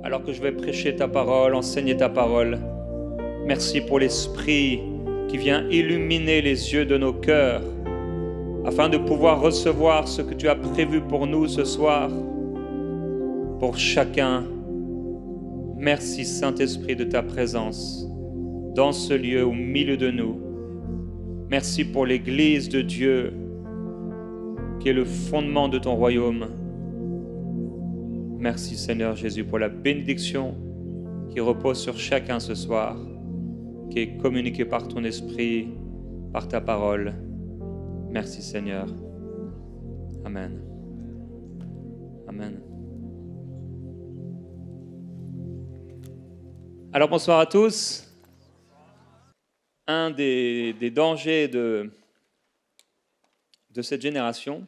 alors que je vais prêcher ta parole, enseigner ta parole. Merci pour l'Esprit qui vient illuminer les yeux de nos cœurs afin de pouvoir recevoir ce que tu as prévu pour nous ce soir, pour chacun. Merci Saint-Esprit de ta présence dans ce lieu au milieu de nous. Merci pour l'Église de Dieu qui est le fondement de ton royaume. Merci Seigneur Jésus pour la bénédiction qui repose sur chacun ce soir, qui est communiquée par ton Esprit, par ta parole. Merci Seigneur. Amen. Amen. Alors bonsoir à tous. Un des dangers de cette génération,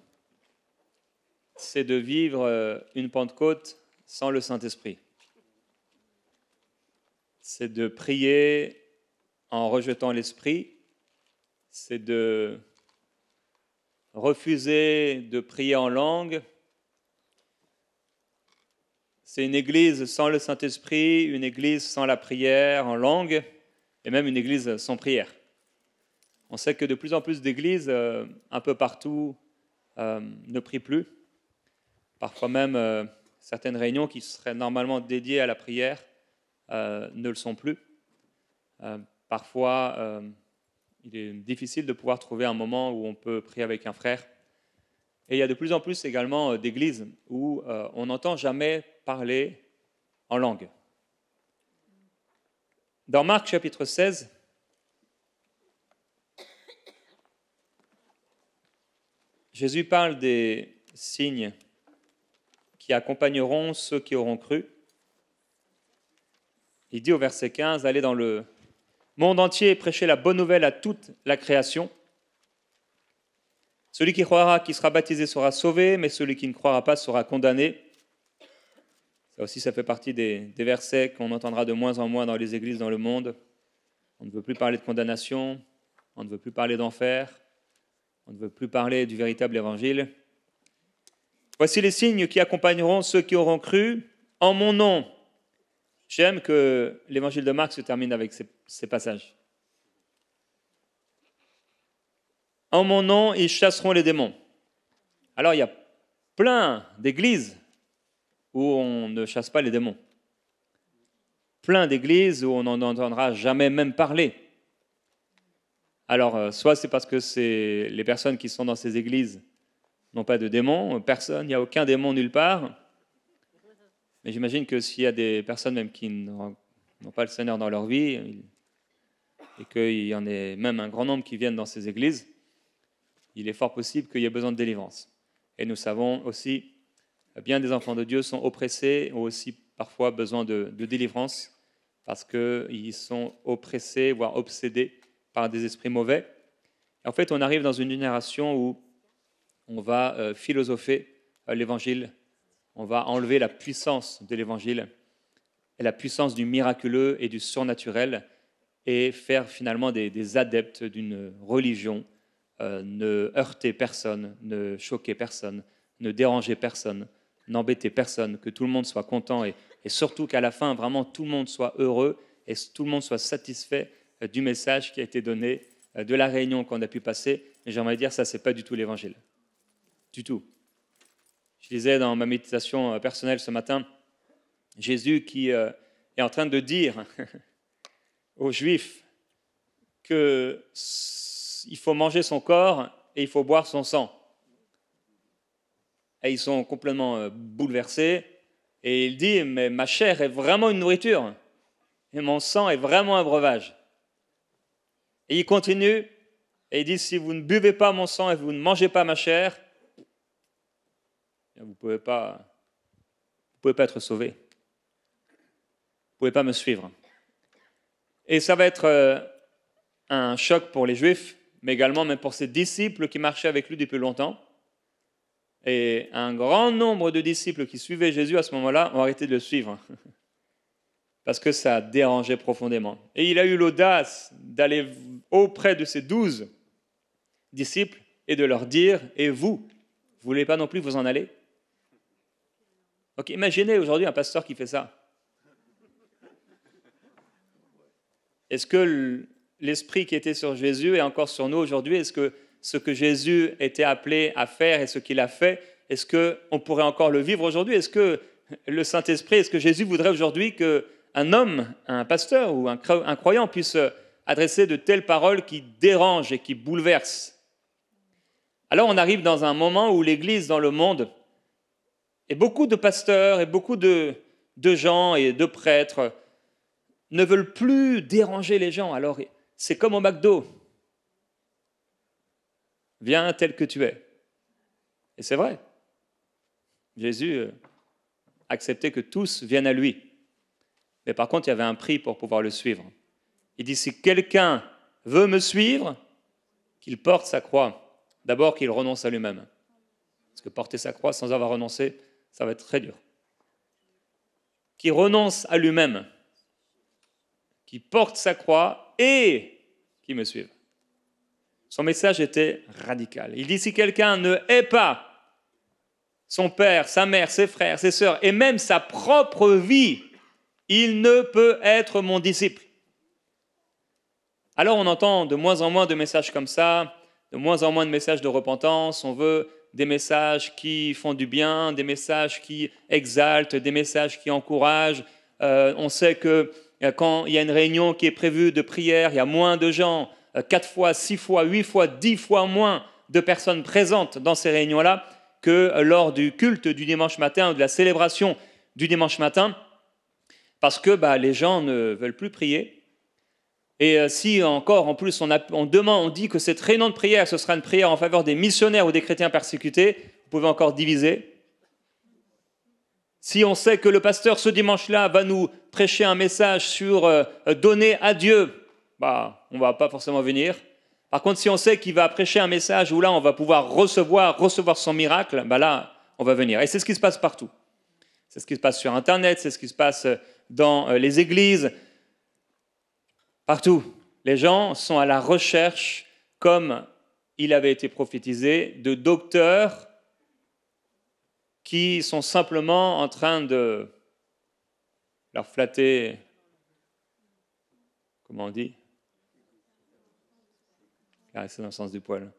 c'est de vivre une Pentecôte sans le Saint-Esprit. C'est de prier en rejetant l'Esprit, c'est de refuser de prier en langue. C'est une église sans le Saint-Esprit, une église sans la prière en langue, et même une église sans prière. On sait que de plus en plus d'églises, un peu partout, ne prient plus. Parfois même, certaines réunions qui seraient normalement dédiées à la prière ne le sont plus. Parfois, il est difficile de pouvoir trouver un moment où on peut prier avec un frère. Et il y a de plus en plus également d'églises où on n'entend jamais parler en langue. Dans Marc chapitre 16, Jésus parle des signes qui accompagneront ceux qui auront cru. Il dit au verset 15, « Allez dans le monde entier et prêchez la bonne nouvelle à toute la création. Celui qui croira, qui sera baptisé sera sauvé, mais celui qui ne croira pas sera condamné. » Ça aussi, ça fait partie des versets qu'on entendra de moins en moins dans les églises dans le monde. On ne veut plus parler de condamnation, on ne veut plus parler d'enfer, on ne veut plus parler du véritable évangile. « Voici les signes qui accompagneront ceux qui auront cru en mon nom. » J'aime que l'évangile de Marc se termine avec ces passages. « En mon nom, ils chasseront les démons. » Alors, il y a plein d'églises où on ne chasse pas les démons. Plein d'églises où on n'en entendra jamais même parler. Alors, soit c'est parce que les personnes qui sont dans ces églises n'ont pas de démons, personne, il n'y a aucun démon nulle part. Mais j'imagine que s'il y a des personnes même qui n'ont pas le Seigneur dans leur vie, et qu'il y en ait même un grand nombre qui viennent dans ces églises, il est fort possible qu'il y ait besoin de délivrance. Et nous savons aussi, bien des enfants de Dieu sont oppressés, ont aussi parfois besoin de délivrance, parce qu'ils sont oppressés, voire obsédés par des esprits mauvais. Et en fait, on arrive dans une génération où on va philosopher l'évangile, on va enlever la puissance de l'évangile, et la puissance du miraculeux et du surnaturel, et faire finalement des adeptes d'une religion, ne heurter personne, ne choquer personne, ne déranger personne, n'embêter personne, que tout le monde soit content et surtout qu'à la fin, vraiment, tout le monde soit heureux et tout le monde soit satisfait du message qui a été donné, de la réunion qu'on a pu passer. Et j'aimerais dire, ça, c'est pas du tout l'évangile. Du tout. Je lisais dans ma méditation personnelle ce matin, Jésus qui est en train de dire aux Juifs qu'il faut manger son corps et il faut boire son sang. Et ils sont complètement bouleversés. Et il dit, mais ma chair est vraiment une nourriture et mon sang est vraiment un breuvage. Et il continue et il dit, si vous ne buvez pas mon sang et vous ne mangez pas ma chair, vous ne pouvez pas être sauvé. Vous ne pouvez pas me suivre. Et ça va être un choc pour les Juifs, mais également même pour ses disciples qui marchaient avec lui depuis longtemps. Et un grand nombre de disciples qui suivaient Jésus à ce moment-là ont arrêté de le suivre parce que ça dérangeait profondément. Et il a eu l'audace d'aller auprès de ses 12 disciples et de leur dire « Et vous, vous ne voulez pas non plus vous en aller ?» Donc imaginez aujourd'hui un pasteur qui fait ça. Est-ce que l'esprit qui était sur Jésus est encore sur nous aujourd'hui? Est-ce que ce que Jésus était appelé à faire et ce qu'il a fait, est-ce qu'on pourrait encore le vivre aujourd'hui? Est-ce que le Saint-Esprit, est-ce que Jésus voudrait aujourd'hui qu'un homme, un pasteur ou un croyant puisse adresser de telles paroles qui dérangent et qui bouleversent? Alors on arrive dans un moment où l'Église dans le monde, et beaucoup de pasteurs et beaucoup de gens et de prêtres ne veulent plus déranger les gens. Alors c'est comme au McDo. Viens tel que tu es. Et c'est vrai. Jésus acceptait que tous viennent à lui. Mais par contre, il y avait un prix pour pouvoir le suivre. Il dit, si quelqu'un veut me suivre, qu'il porte sa croix. D'abord, qu'il renonce à lui-même. Parce que porter sa croix sans avoir renoncé, ça va être très dur. Qu'il renonce à lui-même, qu'il porte sa croix et qu'il me suive. Son message était radical. Il dit, si quelqu'un ne hait pas son père, sa mère, ses frères, ses sœurs et même sa propre vie, il ne peut être mon disciple. Alors on entend de moins en moins de messages comme ça, de moins en moins de messages de repentance. On veut des messages qui font du bien, des messages qui exaltent, des messages qui encouragent. On sait que quand il y a une réunion qui est prévue de prière, il y a moins de gens, 4 fois, 6 fois, 8 fois, 10 fois moins de personnes présentes dans ces réunions-là que lors du culte du dimanche matin ou de la célébration du dimanche matin, parce que les gens ne veulent plus prier. Et si encore, en plus, on dit que cette réunion de prière, ce sera une prière en faveur des missionnaires ou des chrétiens persécutés, vous pouvez encore diviser. Si on sait que le pasteur, ce dimanche-là, va nous prêcher un message sur donner à Dieu, on ne va pas forcément venir. Par contre, si on sait qu'il va prêcher un message où là, on va pouvoir recevoir son miracle, là, on va venir. Et c'est ce qui se passe partout. C'est ce qui se passe sur Internet, c'est ce qui se passe dans les églises. Partout, les gens sont à la recherche, comme il avait été prophétisé, de docteurs qui sont simplement en train de leur flatter, comment on dit? Caresser dans le sens du poil.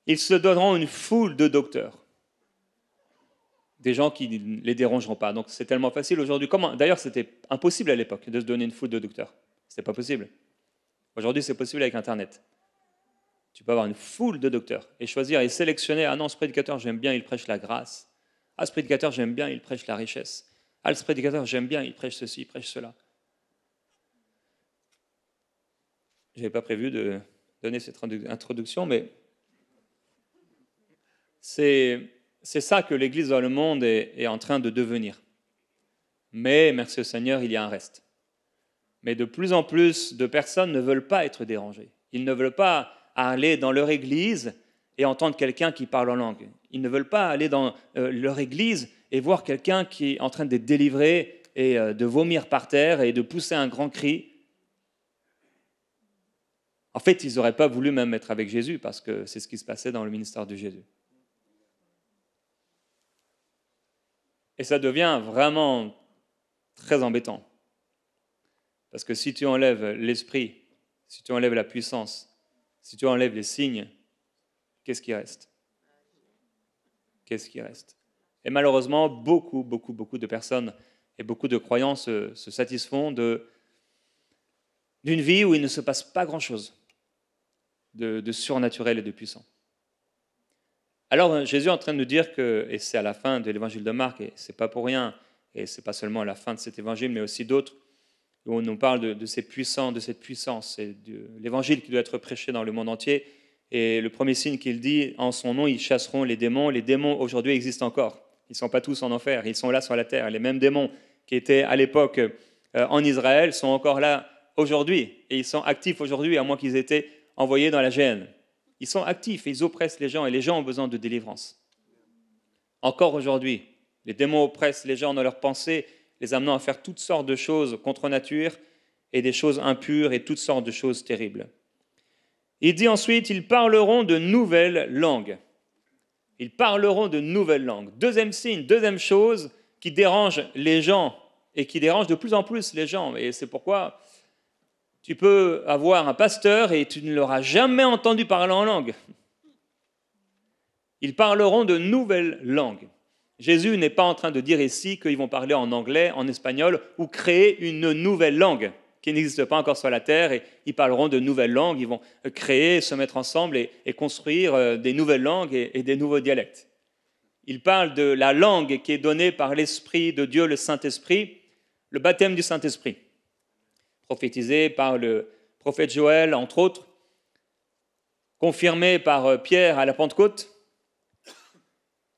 Ils se donneront une foule de docteurs. Des gens qui ne les dérangeront pas. Donc c'est tellement facile aujourd'hui. D'ailleurs, c'était impossible à l'époque de se donner une foule de docteurs. C'était pas possible. Aujourd'hui, c'est possible avec Internet. Tu peux avoir une foule de docteurs et choisir et sélectionner. Ah non, ce prédicateur, j'aime bien, il prêche la grâce. Ah, ce prédicateur, j'aime bien, il prêche la richesse. Ah, ce prédicateur, j'aime bien, il prêche ceci, il prêche cela. Je n'avais pas prévu de donner cette introduction, mais c'est ça que l'Église dans le monde est en train de devenir. Mais, merci au Seigneur, il y a un reste. Mais de plus en plus de personnes ne veulent pas être dérangées. Ils ne veulent pas aller dans leur Église et entendre quelqu'un qui parle en langue. Ils ne veulent pas aller dans leur Église et voir quelqu'un qui est en train d'être délivré et de vomir par terre et de pousser un grand cri. En fait, ils n'auraient pas voulu même être avec Jésus parce que c'est ce qui se passait dans le ministère de Jésus. Et ça devient vraiment très embêtant. Parce que si tu enlèves l'esprit, si tu enlèves la puissance, si tu enlèves les signes, qu'est-ce qui reste? Qu'est-ce qui reste? Et malheureusement, beaucoup de personnes et beaucoup de croyants se satisfont d'une vie où il ne se passe pas grand-chose de surnaturel et de puissant. Alors Jésus est en train de nous dire que, et c'est à la fin de l'évangile de Marc, et c'est pas pour rien, et c'est pas seulement à la fin de cet évangile, mais aussi d'autres, où on nous parle de cette puissance, et de l'évangile qui doit être prêché dans le monde entier. Et le premier signe qu'il dit, en son nom, ils chasseront les démons. Les démons aujourd'hui existent encore. Ils ne sont pas tous en enfer, ils sont là sur la terre. Les mêmes démons qui étaient à l'époque en Israël sont encore là aujourd'hui, et ils sont actifs aujourd'hui, à moins qu'ils aient été envoyés dans la géhenne. Ils sont actifs et ils oppressent les gens, et les gens ont besoin de délivrance. Encore aujourd'hui, les démons oppressent les gens dans leurs pensées, les amenant à faire toutes sortes de choses contre nature et des choses impures et toutes sortes de choses terribles. Il dit ensuite, ils parleront de nouvelles langues. Ils parleront de nouvelles langues. Deuxième signe, deuxième chose qui dérange les gens et qui dérange de plus en plus les gens. Et c'est pourquoi tu peux avoir un pasteur et tu ne l'auras jamais entendu parler en langue. Ils parleront de nouvelles langues. Jésus n'est pas en train de dire ici qu'ils vont parler en anglais, en espagnol, ou créer une nouvelle langue qui n'existe pas encore sur la terre, et ils parleront de nouvelles langues, ils vont créer, se mettre ensemble et construire des nouvelles langues et des nouveaux dialectes. Il parle de la langue qui est donnée par l'Esprit de Dieu, le Saint-Esprit, le baptême du Saint-Esprit, prophétisé par le prophète Joël, entre autres, confirmé par Pierre à la Pentecôte.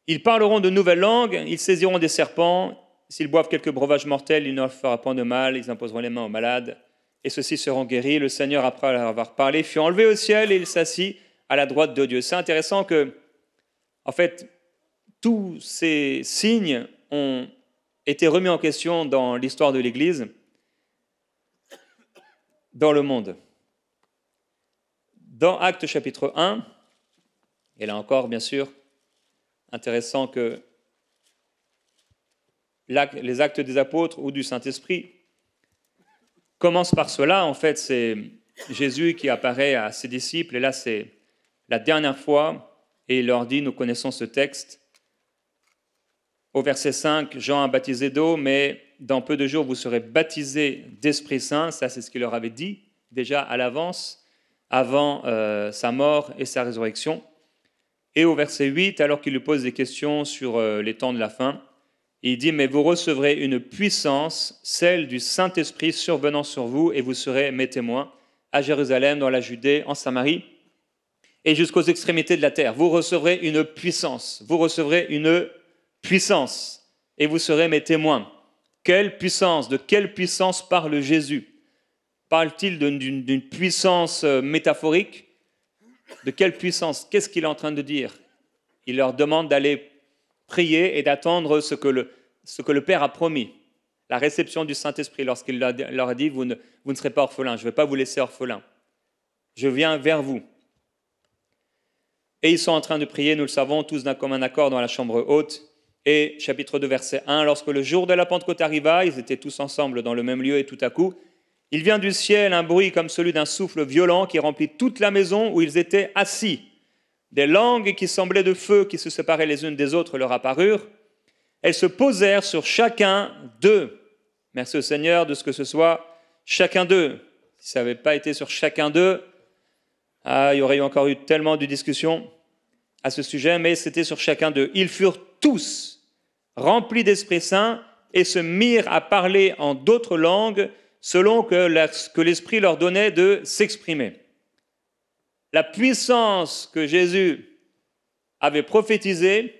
Ils parleront de nouvelles langues, ils saisiront des serpents, s'ils boivent quelques breuvages mortels, il ne leur fera point de mal, ils imposeront les mains aux malades, et ceux-ci seront guéris. Le Seigneur, après avoir parlé, fut enlevé au ciel et il s'assit à la droite de Dieu. C'est intéressant que, en fait, tous ces signes ont été remis en question dans l'histoire de l'Église, dans le monde. Dans Actes chapitre 1, et là encore, bien sûr, intéressant que les actes des apôtres ou du Saint-Esprit commencent par cela. En fait, c'est Jésus qui apparaît à ses disciples, et là, c'est la dernière fois, et il leur dit, nous connaissons ce texte. Au verset 5, Jean a baptisé d'eau, mais dans peu de jours, vous serez baptisés d'Esprit Saint. Ça, c'est ce qu'il leur avait dit déjà à l'avance, avant sa mort et sa résurrection. Et au verset 8, alors qu'il lui pose des questions sur les temps de la fin, il dit « Mais vous recevrez une puissance, celle du Saint-Esprit survenant sur vous, et vous serez mes témoins à Jérusalem, dans la Judée, en Samarie, et jusqu'aux extrémités de la terre. Vous recevrez une puissance, et vous serez mes témoins. » Quelle puissance? De quelle puissance parle Jésus? Parle-t-il d'une puissance métaphorique? De quelle puissance? Qu'est-ce qu'il est en train de dire? Il leur demande d'aller prier et d'attendre ce que le Père a promis, la réception du Saint-Esprit, lorsqu'il leur a dit, vous ne serez pas orphelins, je ne vais pas vous laisser orphelins, je viens vers vous. Et ils sont en train de prier, nous le savons, tous d'un commun accord dans la chambre haute. Et chapitre 2, verset 1, lorsque le jour de la Pentecôte arriva, ils étaient tous ensemble dans le même lieu, et tout à coup, il vient du ciel un bruit comme celui d'un souffle violent qui remplit toute la maison où ils étaient assis. Des langues qui semblaient de feu, qui se séparaient les unes des autres, leur apparurent. Elles se posèrent sur chacun d'eux. Merci au Seigneur de ce que ce soit chacun d'eux. Si ça n'avait pas été sur chacun d'eux, il y aurait encore eu tellement de discussions à ce sujet, mais c'était sur chacun d'eux. Ils furent tous remplis d'Esprit Saint et se mirent à parler en d'autres langues selon que l'Esprit leur donnait de s'exprimer. La puissance que Jésus avait prophétisée,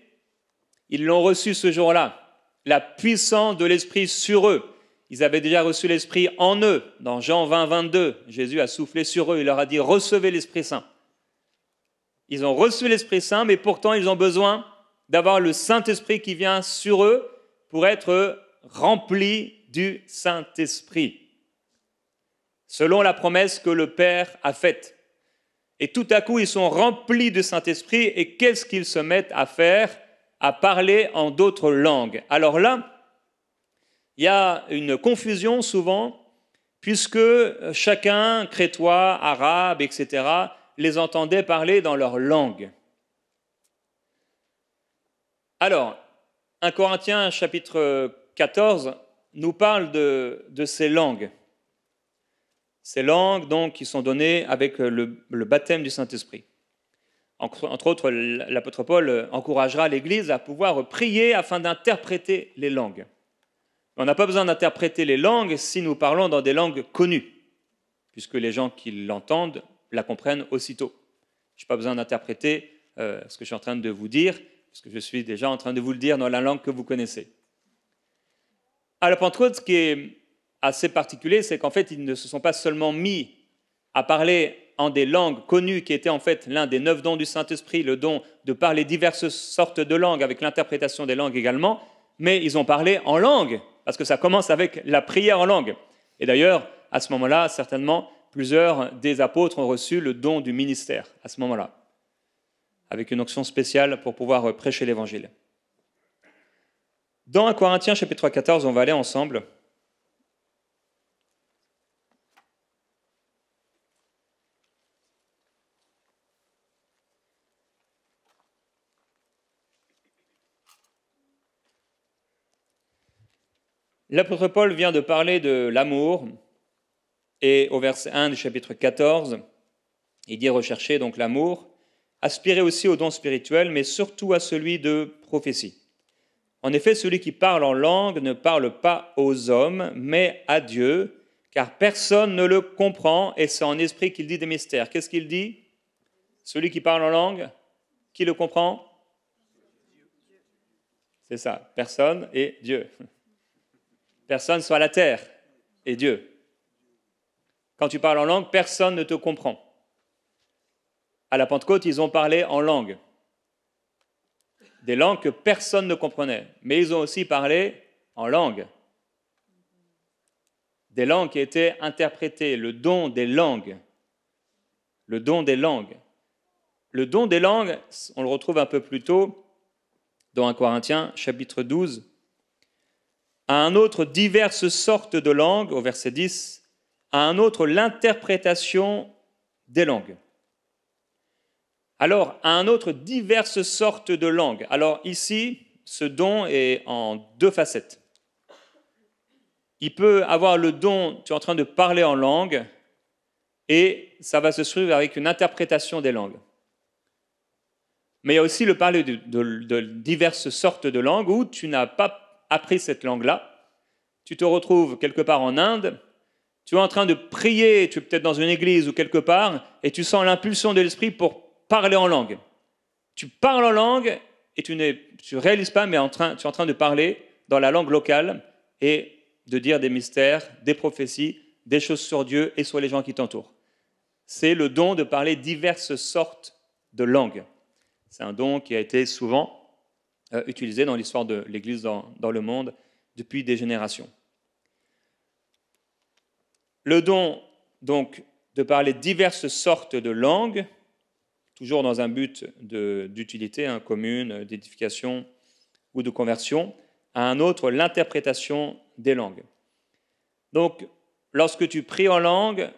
ils l'ont reçue ce jour-là. La puissance de l'Esprit sur eux. Ils avaient déjà reçu l'Esprit en eux. Dans Jean 20, 22, Jésus a soufflé sur eux. Il leur a dit « Recevez l'Esprit Saint ». Ils ont reçu l'Esprit Saint, mais pourtant ils ont besoin d'avoir le Saint-Esprit qui vient sur eux pour être remplis du Saint-Esprit, selon la promesse que le Père a faite. Et tout à coup, ils sont remplis du Saint-Esprit, et qu'est-ce qu'ils se mettent à faire? À parler en d'autres langues. Alors là, il y a une confusion souvent, puisque chacun, crétois, arabe, etc., les entendait parler dans leur langue. Alors, 1 Corinthiens chapitre 14 nous parle de ces langues. Ces langues donc qui sont données avec le baptême du Saint-Esprit. Entre autres, l'apôtre Paul encouragera l'Église à pouvoir prier afin d'interpréter les langues. On n'a pas besoin d'interpréter les langues si nous parlons dans des langues connues, puisque les gens qui l'entendent la comprennent aussitôt. Je n'ai pas besoin d'interpréter ce que je suis en train de vous dire, puisque je suis déjà en train de vous le dire dans la langue que vous connaissez. À la Pentecôte, ce qui est assez particulier, c'est qu'en fait, ils ne se sont pas seulement mis à parler en des langues connues, qui étaient en fait l'un des 9 dons du Saint-Esprit, le don de parler diverses sortes de langues, avec l'interprétation des langues également, mais ils ont parlé en langue, parce que ça commence avec la prière en langue. Et d'ailleurs, à ce moment-là, certainement, plusieurs des apôtres ont reçu le don du ministère, à ce moment-là, avec une onction spéciale pour pouvoir prêcher l'Évangile. Dans 1 Corinthiens chapitre 14, on va aller ensemble. L'apôtre Paul vient de parler de l'amour, et au verset 1 du chapitre 14, il dit rechercher donc l'amour, aspirer aussi au don spirituel, mais surtout à celui de prophétie. En effet, celui qui parle en langue ne parle pas aux hommes, mais à Dieu, car personne ne le comprend, et c'est en esprit qu'il dit des mystères. Qu'est-ce qu'il dit? Celui qui parle en langue, qui le comprend? C'est ça, personne et Dieu. Personne sur la terre et Dieu. Quand tu parles en langue, personne ne te comprend. À la Pentecôte, ils ont parlé en langue. Des langues que personne ne comprenait. Mais ils ont aussi parlé en langue. Des langues qui étaient interprétées, le don des langues. Le don des langues. Le don des langues, on le retrouve un peu plus tôt dans 1 Corinthiens, chapitre 12. À un autre, diverses sortes de langues, au verset 10. À un autre, l'interprétation des langues. Alors, à un autre, diverses sortes de langues. Alors ici, ce don est en deux facettes. Il peut avoir le don, tu es en train de parler en langue, et ça va se suivre avec une interprétation des langues. Mais il y a aussi le parler de diverses sortes de langues où tu n'as pas appris cette langue-là. Tu te retrouves quelque part en Inde, tu es en train de prier, tu es peut-être dans une église ou quelque part, et tu sens l'impulsion de l'esprit pour parler en langue. Tu parles en langue et tu ne réalises pas, mais tu es en train de parler dans la langue locale et de dire des mystères, des prophéties, des choses sur Dieu et sur les gens qui t'entourent. C'est le don de parler diverses sortes de langues. C'est un don qui a été souvent utilisé dans l'histoire de l'Église dans le monde depuis des générations. Le don, donc, de parler diverses sortes de langues, toujours dans un but d'utilité commune, d'édification ou de conversion, à un autre, l'interprétation des langues. Donc, lorsque tu pries en langue,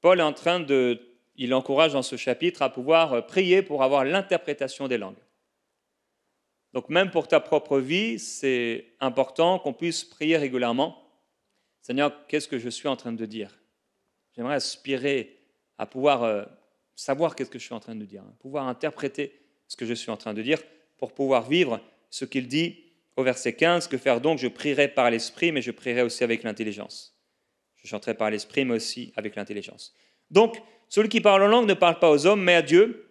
Paul est il encourage dans ce chapitre à pouvoir prier pour avoir l'interprétation des langues. Donc, même pour ta propre vie, c'est important qu'on puisse prier régulièrement. Seigneur, qu'est-ce que je suis en train de dire? J'aimerais aspirer à pouvoir savoir qu'est-ce que je suis en train de dire, pouvoir interpréter ce que je suis en train de dire pour pouvoir vivre ce qu'il dit au verset 15, que faire donc? Je prierai par l'esprit, mais je prierai aussi avec l'intelligence. Je chanterai par l'esprit, mais aussi avec l'intelligence. Donc, celui qui parle en langue ne parle pas aux hommes, mais à Dieu,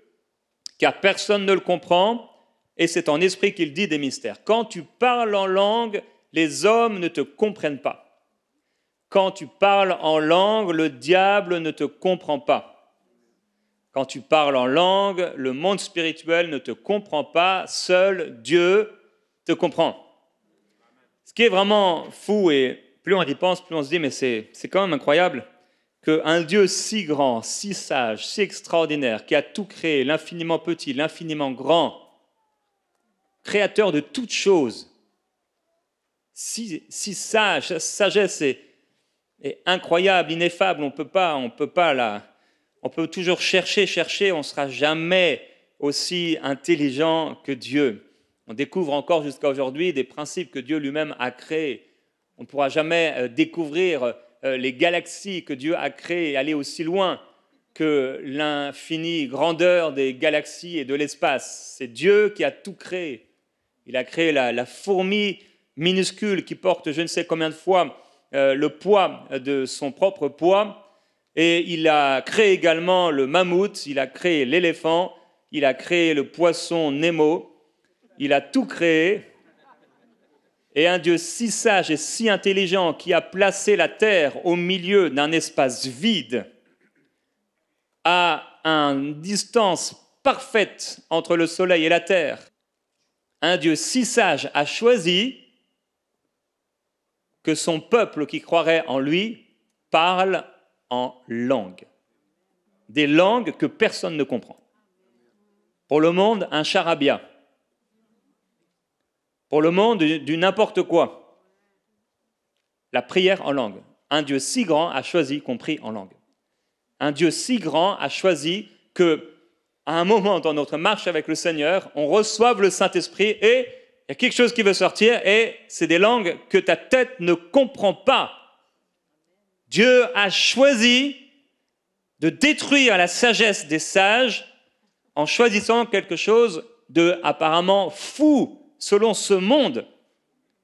car personne ne le comprend, et c'est en esprit qu'il dit des mystères. Quand tu parles en langue, les hommes ne te comprennent pas. Quand tu parles en langue, le diable ne te comprend pas. Quand tu parles en langue, le monde spirituel ne te comprend pas, seul Dieu te comprend. Ce qui est vraiment fou, et plus on y pense, plus on se dit, mais c'est quand même incroyable qu'un Dieu si grand, si sage, si extraordinaire, qui a tout créé, l'infiniment petit, l'infiniment grand, créateur de toutes choses, si sage, sa sagesse est incroyable, ineffable, on peut toujours chercher, on ne sera jamais aussi intelligent que Dieu. On découvre encore jusqu'à aujourd'hui des principes que Dieu lui-même a créés. On ne pourra jamais découvrir les galaxies que Dieu a créées et aller aussi loin que l'infinie grandeur des galaxies et de l'espace. C'est Dieu qui a tout créé. Il a créé la fourmi minuscule qui porte je ne sais combien de fois le poids de son propre poids, et il a créé également le mammouth, il a créé l'éléphant, il a créé le poisson Nemo, il a tout créé. Et un Dieu si sage et si intelligent qui a placé la terre au milieu d'un espace vide, à une distance parfaite entre le soleil et la terre, un Dieu si sage a choisi que son peuple qui croirait en lui parle en langue. Des langues que personne ne comprend. Pour le monde, un charabia. Pour le monde, du n'importe quoi. La prière en langue. Un Dieu si grand a choisi qu'on prie en langue. Un Dieu si grand a choisi que, à un moment dans notre marche avec le Seigneur, on reçoive le Saint-Esprit et Il y a quelque chose qui veut sortir et c'est des langues que ta tête ne comprend pas. Dieu a choisi de détruire la sagesse des sages en choisissant quelque chose de apparemment fou selon ce monde,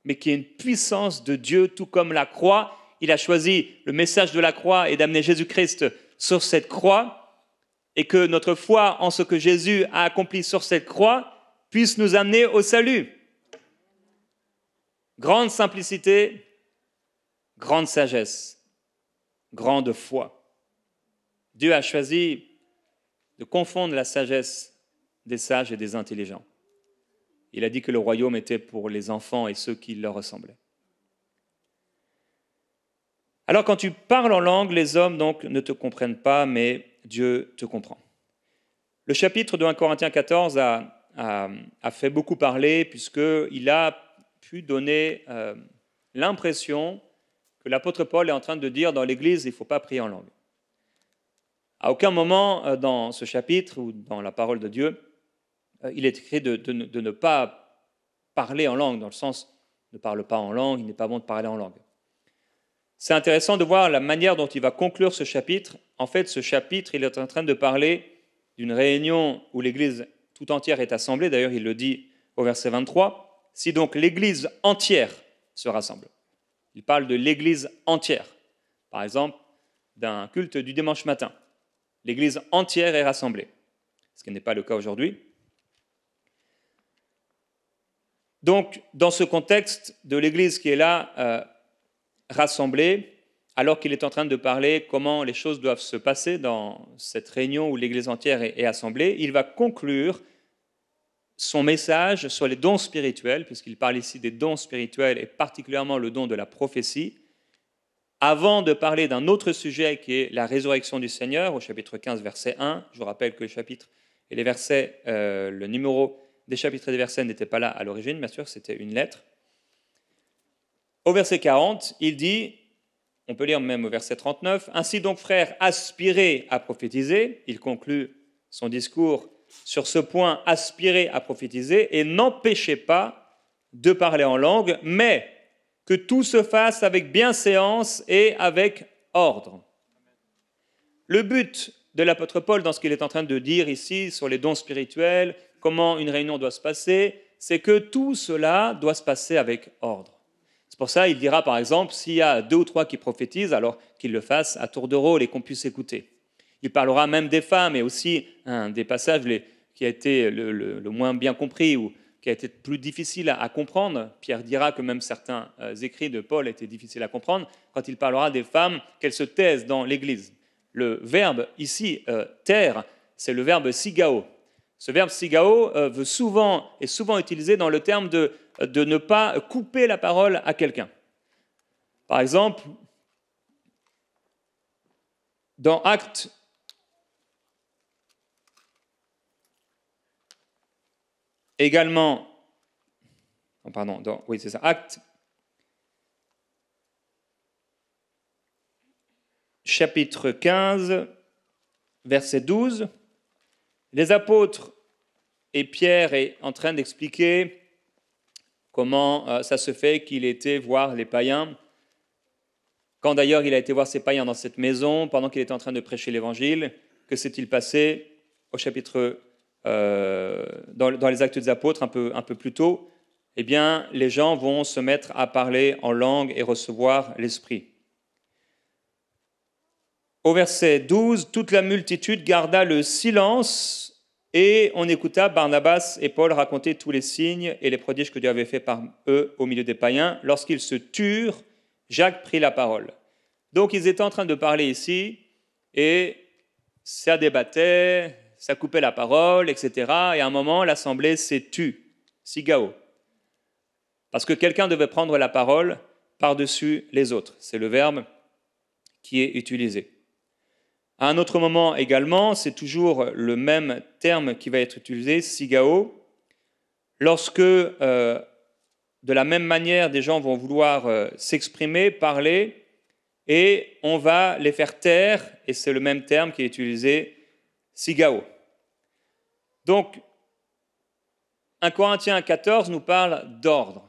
mais qui est une puissance de Dieu, tout comme la croix. Il a choisi le message de la croix et d'amener Jésus-Christ sur cette croix, et que notre foi en ce que Jésus a accompli sur cette croix puisse nous amener au salut. Grande simplicité, grande sagesse, grande foi. Dieu a choisi de confondre la sagesse des sages et des intelligents. Il a dit que le royaume était pour les enfants et ceux qui leur ressemblaient. Alors quand tu parles en langue, les hommes donc ne te comprennent pas, mais Dieu te comprend. Le chapitre de 1 Corinthiens 14 a fait beaucoup parler, puisqu'il a pu donner l'impression que l'apôtre Paul est en train de dire dans l'Église, il ne faut pas prier en langue. À aucun moment dans ce chapitre ou dans la parole de Dieu, il est écrit de ne pas parler en langue, dans le sens ne parle pas en langue, il n'est pas bon de parler en langue. C'est intéressant de voir la manière dont il va conclure ce chapitre. En fait, ce chapitre, il est en train de parler d'une réunion où l'Église tout entière est assemblée. D'ailleurs, il le dit au verset 23. Si donc l'Église entière se rassemble. Il parle de l'Église entière. Par exemple, d'un culte du dimanche matin. L'Église entière est rassemblée. Ce qui n'est pas le cas aujourd'hui. Donc, dans ce contexte de l'Église qui est là, rassemblée, alors qu'il est en train de parler comment les choses doivent se passer dans cette réunion où l'Église entière est assemblée, il va conclure son message sur les dons spirituels, puisqu'il parle ici des dons spirituels et particulièrement le don de la prophétie, avant de parler d'un autre sujet qui est la résurrection du Seigneur, au chapitre 15, verset 1. Je vous rappelle que le chapitre et les versets, le numéro des chapitres et des versets n'était pas là à l'origine, bien sûr, c'était une lettre. Au verset 40, il dit, on peut lire même au verset 39, « Ainsi donc, frères, aspirez à prophétiser », il conclut son discours sur ce point, « aspirez à prophétiser, et n'empêchez pas de parler en langue, mais que tout se fasse avec bienséance et avec ordre. » Le but de l'apôtre Paul, dans ce qu'il est en train de dire ici sur les dons spirituels, comment une réunion doit se passer, c'est que tout cela doit se passer avec ordre. C'est pour ça qu'il dira, par exemple, s'il y a 2 ou 3 qui prophétisent, alors qu'ils le fassent à tour de rôle et qu'on puisse écouter. Il parlera même des femmes, et aussi un des passages qui a été le moins bien compris ou qui a été plus difficile à comprendre. Pierre dira que même certains écrits de Paul étaient difficiles à comprendre quand il parlera des femmes, qu'elles se taisent dans l'Église. Le verbe ici, taire, c'est le verbe sigao. Ce verbe sigao est souvent utilisé dans le terme de ne pas couper la parole à quelqu'un. Par exemple, dans Actes, également, Actes, chapitre 15, verset 12, les apôtres et Pierre est en train d'expliquer comment ça se fait qu'il était voir les païens. Quand d'ailleurs il a été voir ces païens dans cette maison, pendant qu'il était en train de prêcher l'évangile, que s'est-il passé au chapitre, dans les Actes des Apôtres, un peu plus tôt? Eh bien, les gens vont se mettre à parler en langue et recevoir l'Esprit. Au verset 12, toute la multitude garda le silence et on écouta Barnabas et Paul raconter tous les signes et les prodiges que Dieu avait faits par eux au milieu des païens. Lorsqu'ils se turent, Jacques prit la parole. Donc ils étaient en train de parler ici et ça débattait, ça coupait la parole, etc. Et à un moment, l'assemblée s'est tue, sigao. Parce que quelqu'un devait prendre la parole par-dessus les autres. C'est le verbe qui est utilisé. À un autre moment également, c'est toujours le même terme qui va être utilisé, sigao, lorsque de la même manière des gens vont vouloir s'exprimer, parler, et on va les faire taire, et c'est le même terme qui est utilisé, sigao. Donc, 1 Corinthiens 14 nous parle d'ordre.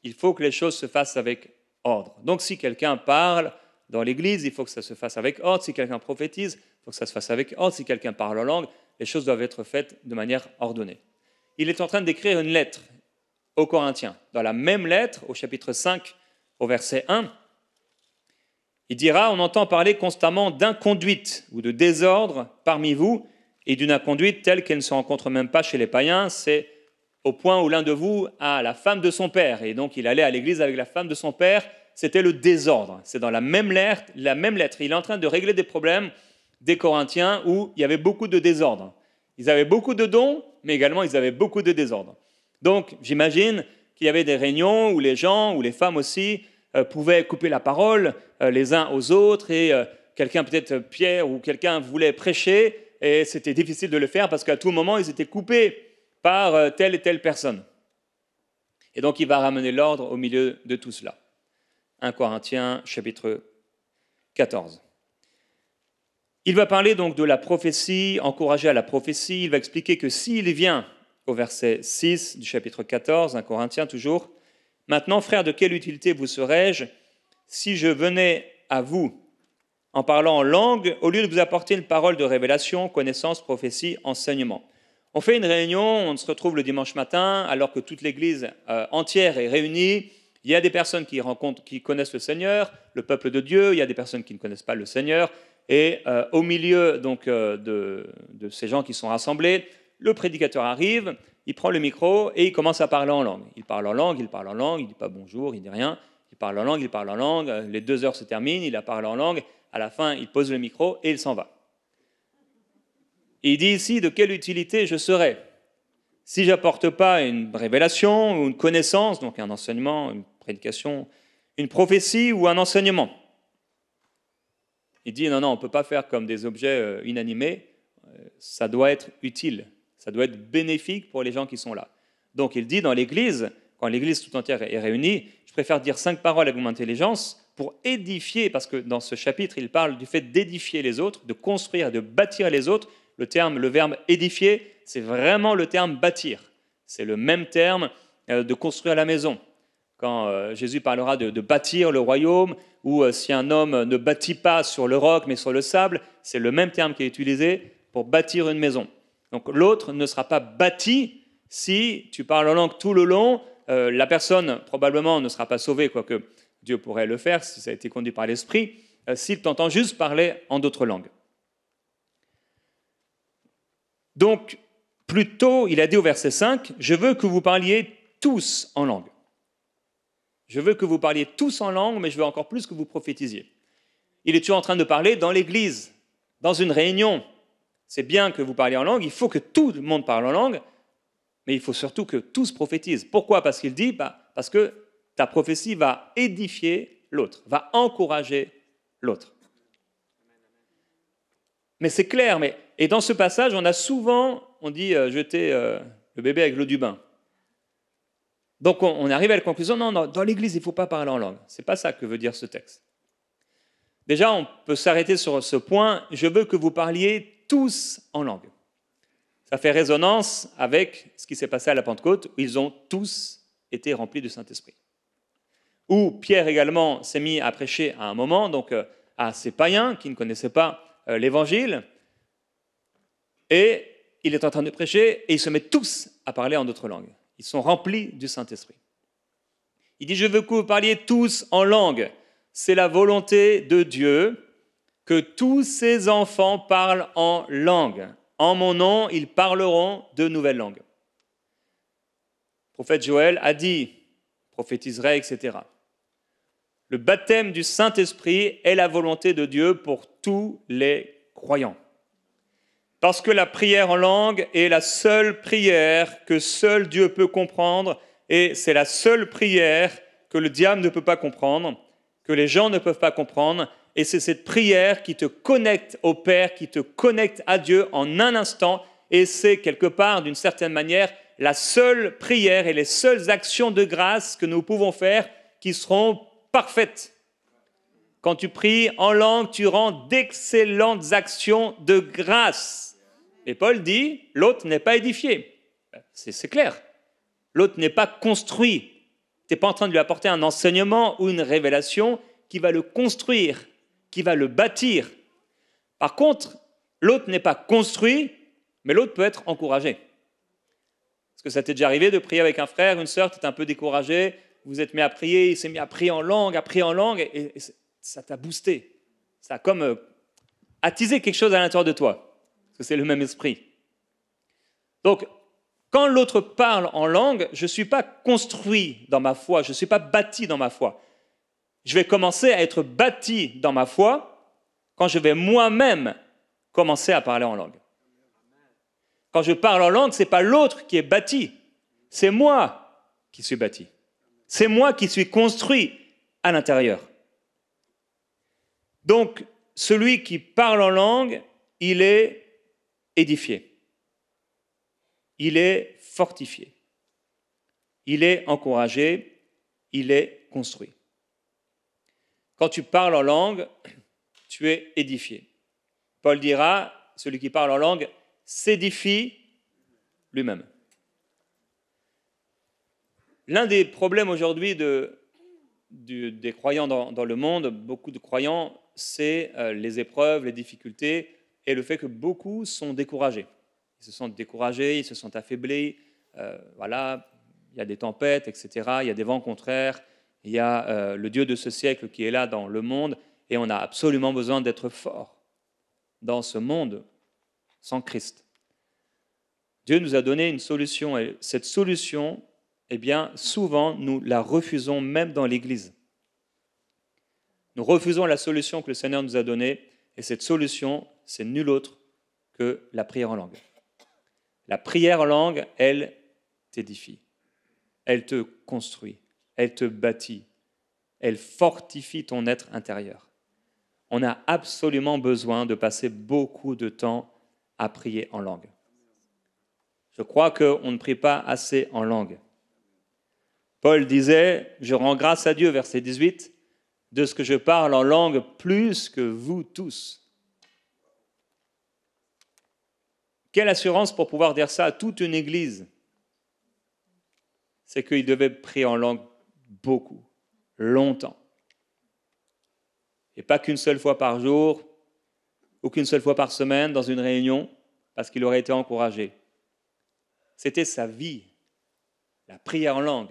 Il faut que les choses se fassent avec ordre. Donc si quelqu'un parle dans l'église, il faut que ça se fasse avec ordre. Si quelqu'un prophétise, il faut que ça se fasse avec ordre. Si quelqu'un parle en langue, les choses doivent être faites de manière ordonnée. Il est en train d'écrire une lettre aux Corinthiens. Dans la même lettre, au chapitre 5, au verset 1, il dira « On entend parler constamment d'inconduite ou de désordre parmi vous et d'une inconduite telle qu'elle ne se rencontre même pas chez les païens. C'est au point où l'un de vous a la femme de son père. » Et donc il allait à l'église avec la femme de son père. C'était le désordre. C'est dans la même lettre. Il est en train de régler des problèmes des Corinthiens où il y avait beaucoup de désordre. Ils avaient beaucoup de dons, mais également ils avaient beaucoup de désordre. Donc j'imagine qu'il y avait des réunions où les gens, ou les femmes aussi, pouvaient couper la parole les uns aux autres et quelqu'un, peut-être Pierre ou quelqu'un voulait prêcher et c'était difficile de le faire parce qu'à tout moment ils étaient coupés par telle et telle personne. Et donc il va ramener l'ordre au milieu de tout cela. 1 Corinthiens chapitre 14. Il va parler donc de la prophétie, encourager à la prophétie. Il va expliquer que s'il vient, au verset 6 du chapitre 14, 1 Corinthiens toujours, « Maintenant, frères, de quelle utilité vous serais-je si je venais à vous en parlant en langue, au lieu de vous apporter une parole de révélation, connaissance, prophétie, enseignement ?» On fait une réunion, on se retrouve le dimanche matin, alors que toute l'Église entière est réunie. Il y a des personnes qui connaissent le Seigneur, le peuple de Dieu, il y a des personnes qui ne connaissent pas le Seigneur. Et au milieu donc, de ces gens qui sont rassemblés, le prédicateur arrive, il prend le micro et il commence à parler en langue. Il parle en langue, il ne dit pas bonjour, il ne dit rien. Il parle en langue, les 2 heures se terminent, il a parlé en langue. À la fin, il pose le micro et il s'en va. Et il dit ici, de quelle utilité je serais si je n'apporte pas une révélation ou une connaissance, donc un enseignement, une prédication, une prophétie ou un enseignement. Il dit non, on ne peut pas faire comme des objets inanimés, ça doit être utile, ça doit être bénéfique pour les gens qui sont là. Donc il dit dans l'Église, quand l'Église tout entière est réunie, je préfère dire 5 paroles avec mon intelligence pour édifier, parce que dans ce chapitre, il parle du fait d'édifier les autres, de construire, de bâtir les autres. Le verbe édifier, c'est vraiment le terme bâtir. C'est le même terme de construire la maison. Quand Jésus parlera de bâtir le royaume, ou si un homme ne bâtit pas sur le roc mais sur le sable, c'est le même terme qui est utilisé pour bâtir une maison. Donc l'autre ne sera pas bâti si tu parles en langue tout le long. La personne probablement ne sera pas sauvée, quoique Dieu pourrait le faire si ça a été conduit par l'Esprit, s'il t'entend juste parler en d'autres langues. Donc, plutôt, il a dit au verset 5, « Je veux que vous parliez tous en langue. » Je veux que vous parliez tous en langue, mais je veux encore plus que vous prophétisiez. Il est toujours en train de parler dans l'église, dans une réunion. C'est bien que vous parliez en langue, il faut que tout le monde parle en langue, mais il faut surtout que tous prophétisent. Pourquoi ? Parce qu'il dit, parce que ta prophétie va édifier l'autre, va encourager l'autre. Mais c'est clair, et dans ce passage, on a souvent, on dit, jeter le bébé avec l'eau du bain. Donc on arrive à la conclusion, non, dans l'église, il ne faut pas parler en langue. Ce n'est pas ça que veut dire ce texte. Déjà, on peut s'arrêter sur ce point, je veux que vous parliez tous en langue. Ça fait résonance avec ce qui s'est passé à la Pentecôte, où ils ont tous été remplis du Saint-Esprit. Où Pierre également s'est mis à prêcher à un moment, donc à ces païens qui ne connaissaient pas l'Évangile, et il est en train de prêcher, et ils se mettent tous à parler en d'autres langues. Ils sont remplis du Saint-Esprit. Il dit, je veux que vous parliez tous en langue. C'est la volonté de Dieu que tous ses enfants parlent en langue. En mon nom, ils parleront de nouvelles langues. Le prophète Joël a dit, prophétiserait, etc. Le baptême du Saint-Esprit est la volonté de Dieu pour tous les croyants. Parce que la prière en langue est la seule prière que seul Dieu peut comprendre, et c'est la seule prière que le diable ne peut pas comprendre, que les gens ne peuvent pas comprendre, et c'est cette prière qui te connecte au Père, qui te connecte à Dieu en un instant, et c'est quelque part, d'une certaine manière, la seule prière et les seules actions de grâce que nous pouvons faire qui seront parfaites. Quand tu pries en langue, tu rends d'excellentes actions de grâce. Et Paul dit, l'autre n'est pas édifié. C'est clair. L'autre n'est pas construit. Tu n'es pas en train de lui apporter un enseignement ou une révélation qui va le construire, qui va le bâtir. Par contre, l'autre n'est pas construit, mais l'autre peut être encouragé. Est-ce que ça t'est déjà arrivé de prier avec un frère, une sœur, tu es un peu découragé, vous êtes mis à prier, il s'est mis à prier en langue, et ça t'a boosté. Ça a comme attisé quelque chose à l'intérieur de toi, parce que c'est le même esprit. Donc, quand l'autre parle en langue, je ne suis pas construit dans ma foi, je ne suis pas bâti dans ma foi. Je vais commencer à être bâti dans ma foi quand je vais moi-même commencer à parler en langue. Quand je parle en langue, ce n'est pas l'autre qui est bâti, c'est moi qui suis bâti. C'est moi qui suis construit à l'intérieur. Donc, celui qui parle en langue, il est édifié. Il est fortifié. Il est encouragé. Il est construit. Quand tu parles en langue, tu es édifié. Paul dira, celui qui parle en langue s'édifie lui-même. L'un des problèmes aujourd'hui des croyants dans le monde, beaucoup de croyants, c'est les épreuves, les difficultés et le fait que beaucoup sont découragés. Ils se sentent découragés, ils se sentent affaiblis, voilà, il y a des tempêtes, etc., il y a des vents contraires, il y a le Dieu de ce siècle qui est là dans le monde et on a absolument besoin d'être fort dans ce monde sans Christ. Dieu nous a donné une solution et cette solution, eh bien, souvent, nous la refusons même dans l'Église. Nous refusons la solution que le Seigneur nous a donnée et cette solution, c'est nul autre que la prière en langue. La prière en langue, elle t'édifie, elle te construit, elle te bâtit, elle fortifie ton être intérieur. On a absolument besoin de passer beaucoup de temps à prier en langue. Je crois qu'on ne prie pas assez en langue. Paul disait, je rends grâce à Dieu, verset 18, de ce que je parle en langue plus que vous tous. Quelle assurance pour pouvoir dire ça à toute une église? C'est qu'il devait prier en langue beaucoup, longtemps. Et pas qu'une seule fois par jour, ou qu'une seule fois par semaine dans une réunion, parce qu'il aurait été encouragé. C'était sa vie, la prière en langue.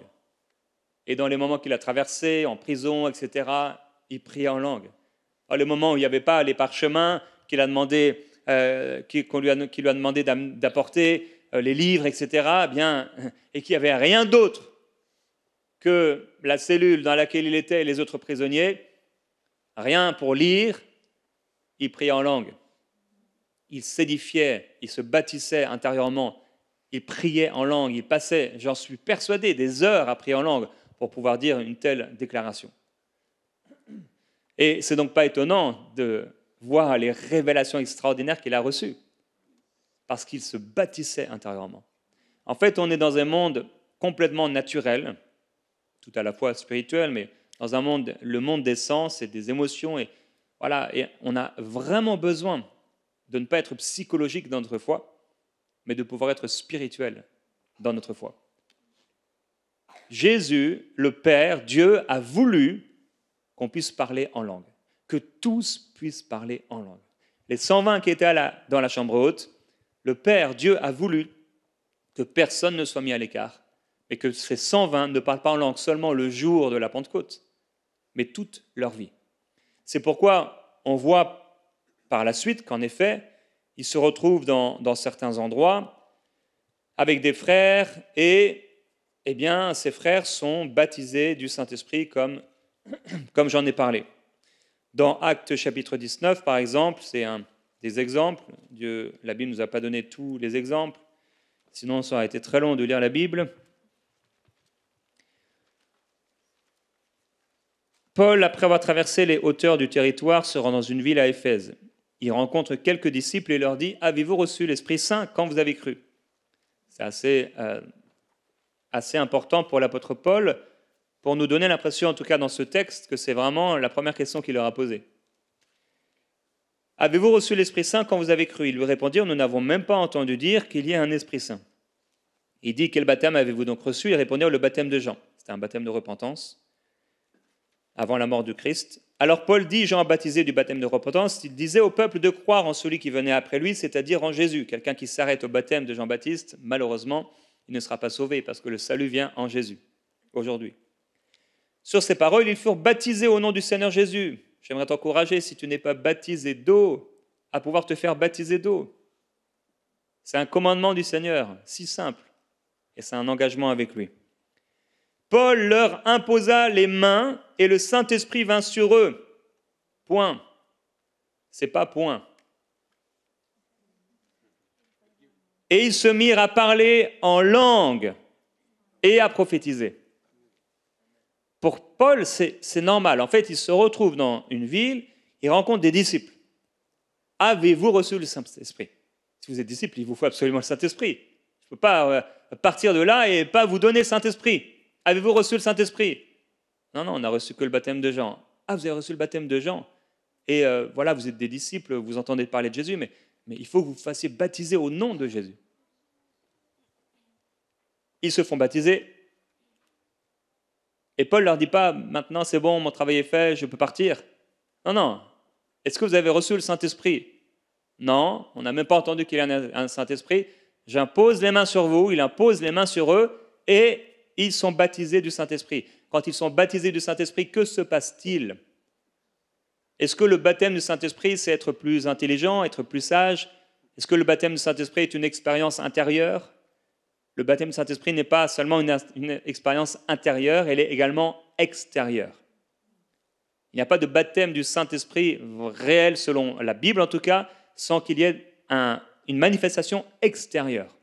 Et dans les moments qu'il a traversés, en prison, etc., il priait en langue. Dans les moments où il n'y avait pas les parchemins qu'il lui a demandé d'apporter, les livres, etc., et qu'il n'y avait rien d'autre que la cellule dans laquelle il était et les autres prisonniers, rien pour lire, il priait en langue. Il s'édifiait, il se bâtissait intérieurement, il priait en langue, il passait, j'en suis persuadé, des heures à prier en langue pour pouvoir dire une telle déclaration. Et c'est donc pas étonnant de voir les révélations extraordinaires qu'il a reçues, parce qu'il se bâtissait intérieurement. En fait, on est dans un monde complètement naturel, tout à la fois spirituel, mais dans un monde, le monde des sens et des émotions, et voilà, et on a vraiment besoin de ne pas être psychologique dans notre foi, mais de pouvoir être spirituel dans notre foi. Jésus, le Père, Dieu, a voulu qu'on puisse parler en langue, que tous puissent parler en langue. Les 120 qui étaient dans la chambre haute, le Père, Dieu, a voulu que personne ne soit mis à l'écart, et que ces 120 ne parlent pas en langue seulement le jour de la Pentecôte, mais toute leur vie. C'est pourquoi on voit par la suite qu'en effet, ils se retrouvent dans certains endroits avec des frères et eh bien, ces frères sont baptisés du Saint-Esprit comme j'en ai parlé. Dans Actes chapitre 19, par exemple, c'est un des exemples. La Bible ne nous a pas donné tous les exemples, sinon ça aurait été très long de lire la Bible. Paul, après avoir traversé les hauteurs du territoire, se rend dans une ville à Éphèse. Il rencontre quelques disciples et leur dit « Avez-vous reçu l'Esprit Saint quand vous avez cru ?» C'est assez important pour l'apôtre Paul, pour nous donner l'impression, en tout cas dans ce texte, que c'est vraiment la première question qu'il leur a posée. « Avez-vous reçu l'Esprit Saint quand vous avez cru ?» Ils lui répondirent « Nous n'avons même pas entendu dire qu'il y ait un Esprit Saint. » Il dit, quel baptême avez-vous donc reçu? Ils répondirent, le baptême de Jean. C'était un baptême de repentance avant la mort du Christ. Alors Paul dit, Jean a baptisé du baptême de repentance. Il disait au peuple de croire en celui qui venait après lui, c'est-à-dire en Jésus. Quelqu'un qui s'arrête au baptême de Jean-Baptiste, malheureusement, il ne sera pas sauvé parce que le salut vient en Jésus, aujourd'hui. Sur ces paroles, ils furent baptisés au nom du Seigneur Jésus. J'aimerais t'encourager, si tu n'es pas baptisé d'eau, à pouvoir te faire baptiser d'eau. C'est un commandement du Seigneur, si simple, et c'est un engagement avec lui. Paul leur imposa les mains et le Saint-Esprit vint sur eux. Point. C'est pas point. Et ils se mirent à parler en langue et à prophétiser. Pour Paul, c'est normal. En fait, il se retrouve dans une ville, il rencontre des disciples. Avez-vous reçu le Saint-Esprit? Si vous êtes disciple, il vous faut absolument le Saint-Esprit. Je ne peux pas partir de là et pas vous donner le Saint-Esprit. Avez-vous reçu le Saint-Esprit? Non, on n'a reçu que le baptême de Jean. Ah, vous avez reçu le baptême de Jean. Et voilà, vous êtes des disciples, vous entendez parler de Jésus, mais il faut que vous fassiez baptiser au nom de Jésus. Ils se font baptiser. Et Paul ne leur dit pas, maintenant c'est bon, mon travail est fait, je peux partir. Non. Est-ce que vous avez reçu le Saint-Esprit? Non, on n'a même pas entendu qu'il y ait un Saint-Esprit. J'impose les mains sur vous, il impose les mains sur eux, et ils sont baptisés du Saint-Esprit. Quand ils sont baptisés du Saint-Esprit, que se passe-t-il? Est-ce que le baptême du Saint-Esprit, c'est être plus intelligent, être plus sage? Est-ce que le baptême du Saint-Esprit est une expérience intérieure? Le baptême du Saint-Esprit n'est pas seulement une expérience intérieure, elle est également extérieure. Il n'y a pas de baptême du Saint-Esprit réel, selon la Bible en tout cas, sans qu'il y ait une manifestation extérieure.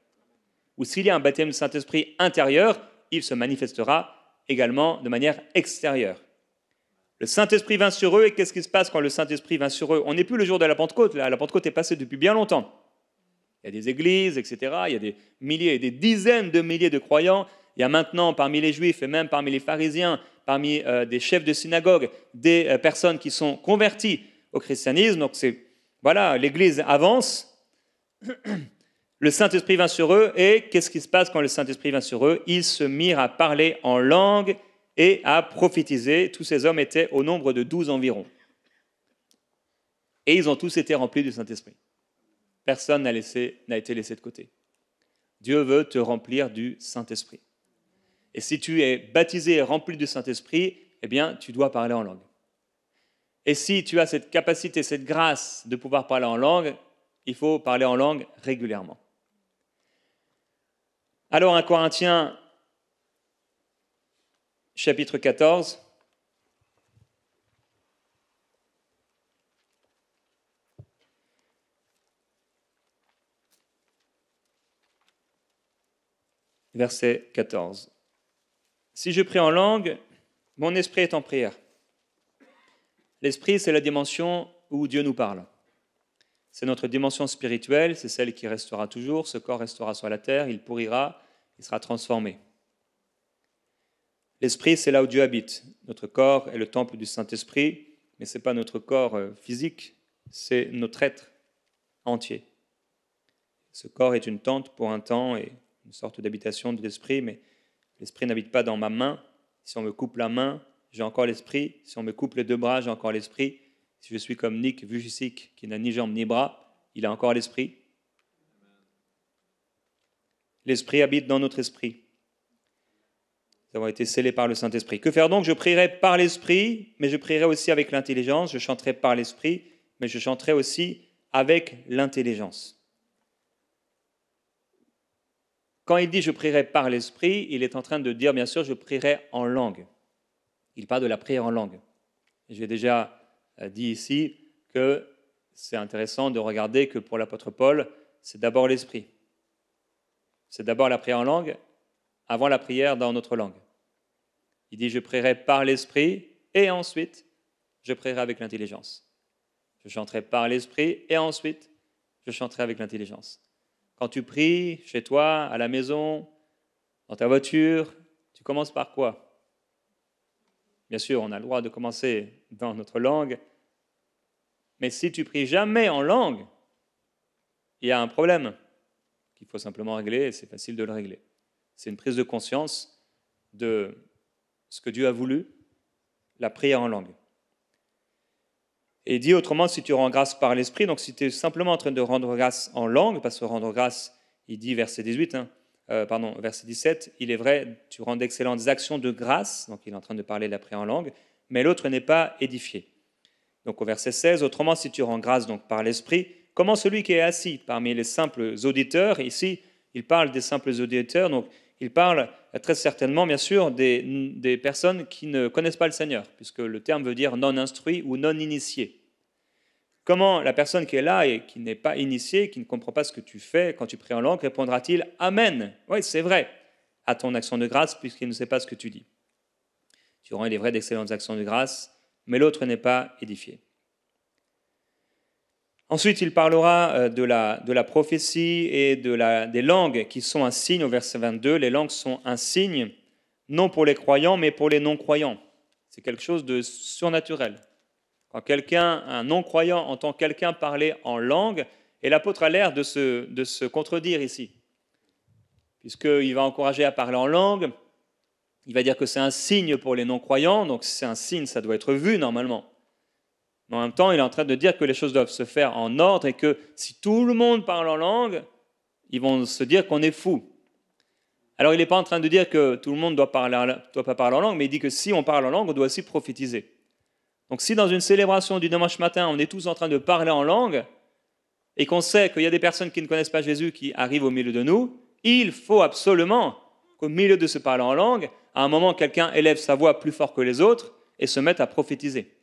Ou s'il y a un baptême du Saint-Esprit intérieur, il se manifestera également de manière extérieure. Le Saint-Esprit vint sur eux, et qu'est-ce qui se passe quand le Saint-Esprit vint sur eux? On n'est plus le jour de la Pentecôte, la Pentecôte est passée depuis bien longtemps. Il y a des églises, etc. Il y a des milliers et des dizaines de milliers de croyants. Il y a maintenant parmi les Juifs et même parmi les pharisiens, parmi des chefs de synagogue, des personnes qui sont converties au christianisme. Donc voilà, l'Église avance. Le Saint-Esprit vint sur eux et qu'est-ce qui se passe quand le Saint-Esprit vint sur eux? Ils se mirent à parler en langue et à prophétiser. Tous ces hommes étaient au nombre de 12 environ. Et ils ont tous été remplis du Saint-Esprit. Personne n'a été laissé de côté. Dieu veut te remplir du Saint-Esprit. Et si tu es baptisé et rempli du Saint-Esprit, eh bien, tu dois parler en langue. Et si tu as cette capacité, cette grâce de pouvoir parler en langue, il faut parler en langue régulièrement. Alors, 1 Corinthiens, chapitre 14. Verset 14. Si je prie en langue, mon esprit est en prière. L'esprit, c'est la dimension où Dieu nous parle. C'est notre dimension spirituelle, c'est celle qui restera toujours. Ce corps restera sur la terre, il pourrira, il sera transformé. L'esprit, c'est là où Dieu habite. Notre corps est le temple du Saint-Esprit, mais ce n'est pas notre corps physique, c'est notre être entier. Ce corps est une tente pour un temps et une sorte d'habitation de l'esprit, mais l'esprit n'habite pas dans ma main. Si on me coupe la main, j'ai encore l'esprit. Si on me coupe les deux bras, j'ai encore l'esprit. Si je suis comme Nick Vujicic, qui n'a ni jambes ni bras, il a encore l'esprit. L'esprit habite dans notre esprit. Nous avons été scellés par le Saint-Esprit. Que faire donc? Je prierai par l'esprit, mais je prierai aussi avec l'intelligence. Je chanterai par l'esprit, mais je chanterai aussi avec l'intelligence. Quand il dit « je prierai par l'esprit », il est en train de dire, bien sûr, « je prierai en langue ». Il parle de la prière en langue. J'ai déjà dit ici que c'est intéressant de regarder que pour l'apôtre Paul, c'est d'abord l'esprit. C'est d'abord la prière en langue, avant la prière dans notre langue. Il dit « je prierai par l'esprit » et ensuite, je prierai avec l'intelligence. Je chanterai par l'esprit et ensuite, je chanterai avec l'intelligence. Quand tu pries chez toi, à la maison, dans ta voiture, tu commences par quoi? Bien sûr, on a le droit de commencer dans notre langue, mais si tu pries jamais en langue, il y a un problème qu'il faut simplement régler et c'est facile de le régler. C'est une prise de conscience de ce que Dieu a voulu, la prière en langue. Et il dit autrement, si tu rends grâce par l'Esprit, donc si tu es simplement en train de rendre grâce en langue, parce que rendre grâce, il dit verset 18, verset 17, il est vrai, tu rends d'excellentes actions de grâce, donc il est en train de parler de la prière en langue, mais l'autre n'est pas édifié. Donc au verset 16, autrement, si tu rends grâce donc par l'Esprit, comment celui qui est assis parmi les simples auditeurs, ici il parle des simples auditeurs, donc il parle très certainement bien sûr des personnes qui ne connaissent pas le Seigneur, puisque le terme veut dire non instruit ou non initié. Comment la personne qui est là et qui n'est pas initiée, qui ne comprend pas ce que tu fais quand tu pries en langue, répondra-t-il « Amen ». Oui, c'est vrai, à ton action de grâce, puisqu'il ne sait pas ce que tu dis. Tu rends, il est vrai, d'excellentes actions de grâce, mais l'autre n'est pas édifié. Ensuite, il parlera de la prophétie et des langues qui sont un signe au verset 22. Les langues sont un signe, non pour les croyants, mais pour les non-croyants. C'est quelque chose de surnaturel. Quand quelqu'un, un non-croyant, entend quelqu'un parler en langue, et l'apôtre a l'air de se contredire ici, puisqu'il va encourager à parler en langue, il va dire que c'est un signe pour les non-croyants, donc si c'est un signe, ça doit être vu normalement. Mais en même temps, il est en train de dire que les choses doivent se faire en ordre et que si tout le monde parle en langue, ils vont se dire qu'on est fou. Alors il n'est pas en train de dire que tout le monde ne doit pas parler en langue, mais il dit que si on parle en langue, on doit aussi prophétiser. Donc si dans une célébration du dimanche matin, on est tous en train de parler en langue et qu'on sait qu'il y a des personnes qui ne connaissent pas Jésus qui arrivent au milieu de nous, il faut absolument qu'au milieu de ce parler en langue, à un moment, quelqu'un élève sa voix plus fort que les autres et se mette à prophétiser.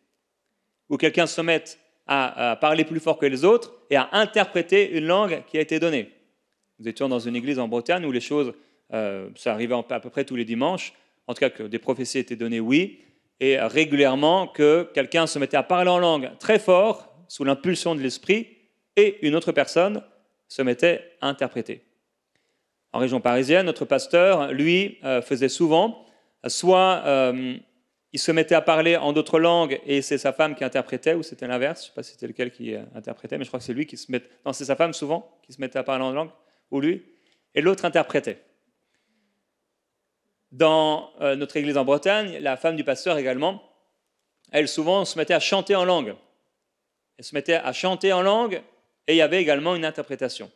Ou quelqu'un se mette à parler plus fort que les autres et à interpréter une langue qui a été donnée. Nous étions dans une église en Bretagne où les choses, ça arrivait à peu près tous les dimanches, en tout cas que des prophéties étaient données, oui, et régulièrement que quelqu'un se mettait à parler en langue très fort, sous l'impulsion de l'esprit, et une autre personne se mettait à interpréter. En région parisienne, notre pasteur, lui, faisait souvent, soit il se mettait à parler en d'autres langues et c'est sa femme qui interprétait, ou c'était l'inverse, je ne sais pas si c'était lequel qui interprétait, mais je crois que c'est lui qui se mettait, non, c'est sa femme souvent qui se mettait à parler en langue, ou lui, et l'autre interprétait. Dans notre église en Bretagne, la femme du pasteur également, elle souvent se mettait à chanter en langue. Elle se mettait à chanter en langue et il y avait également une interprétation.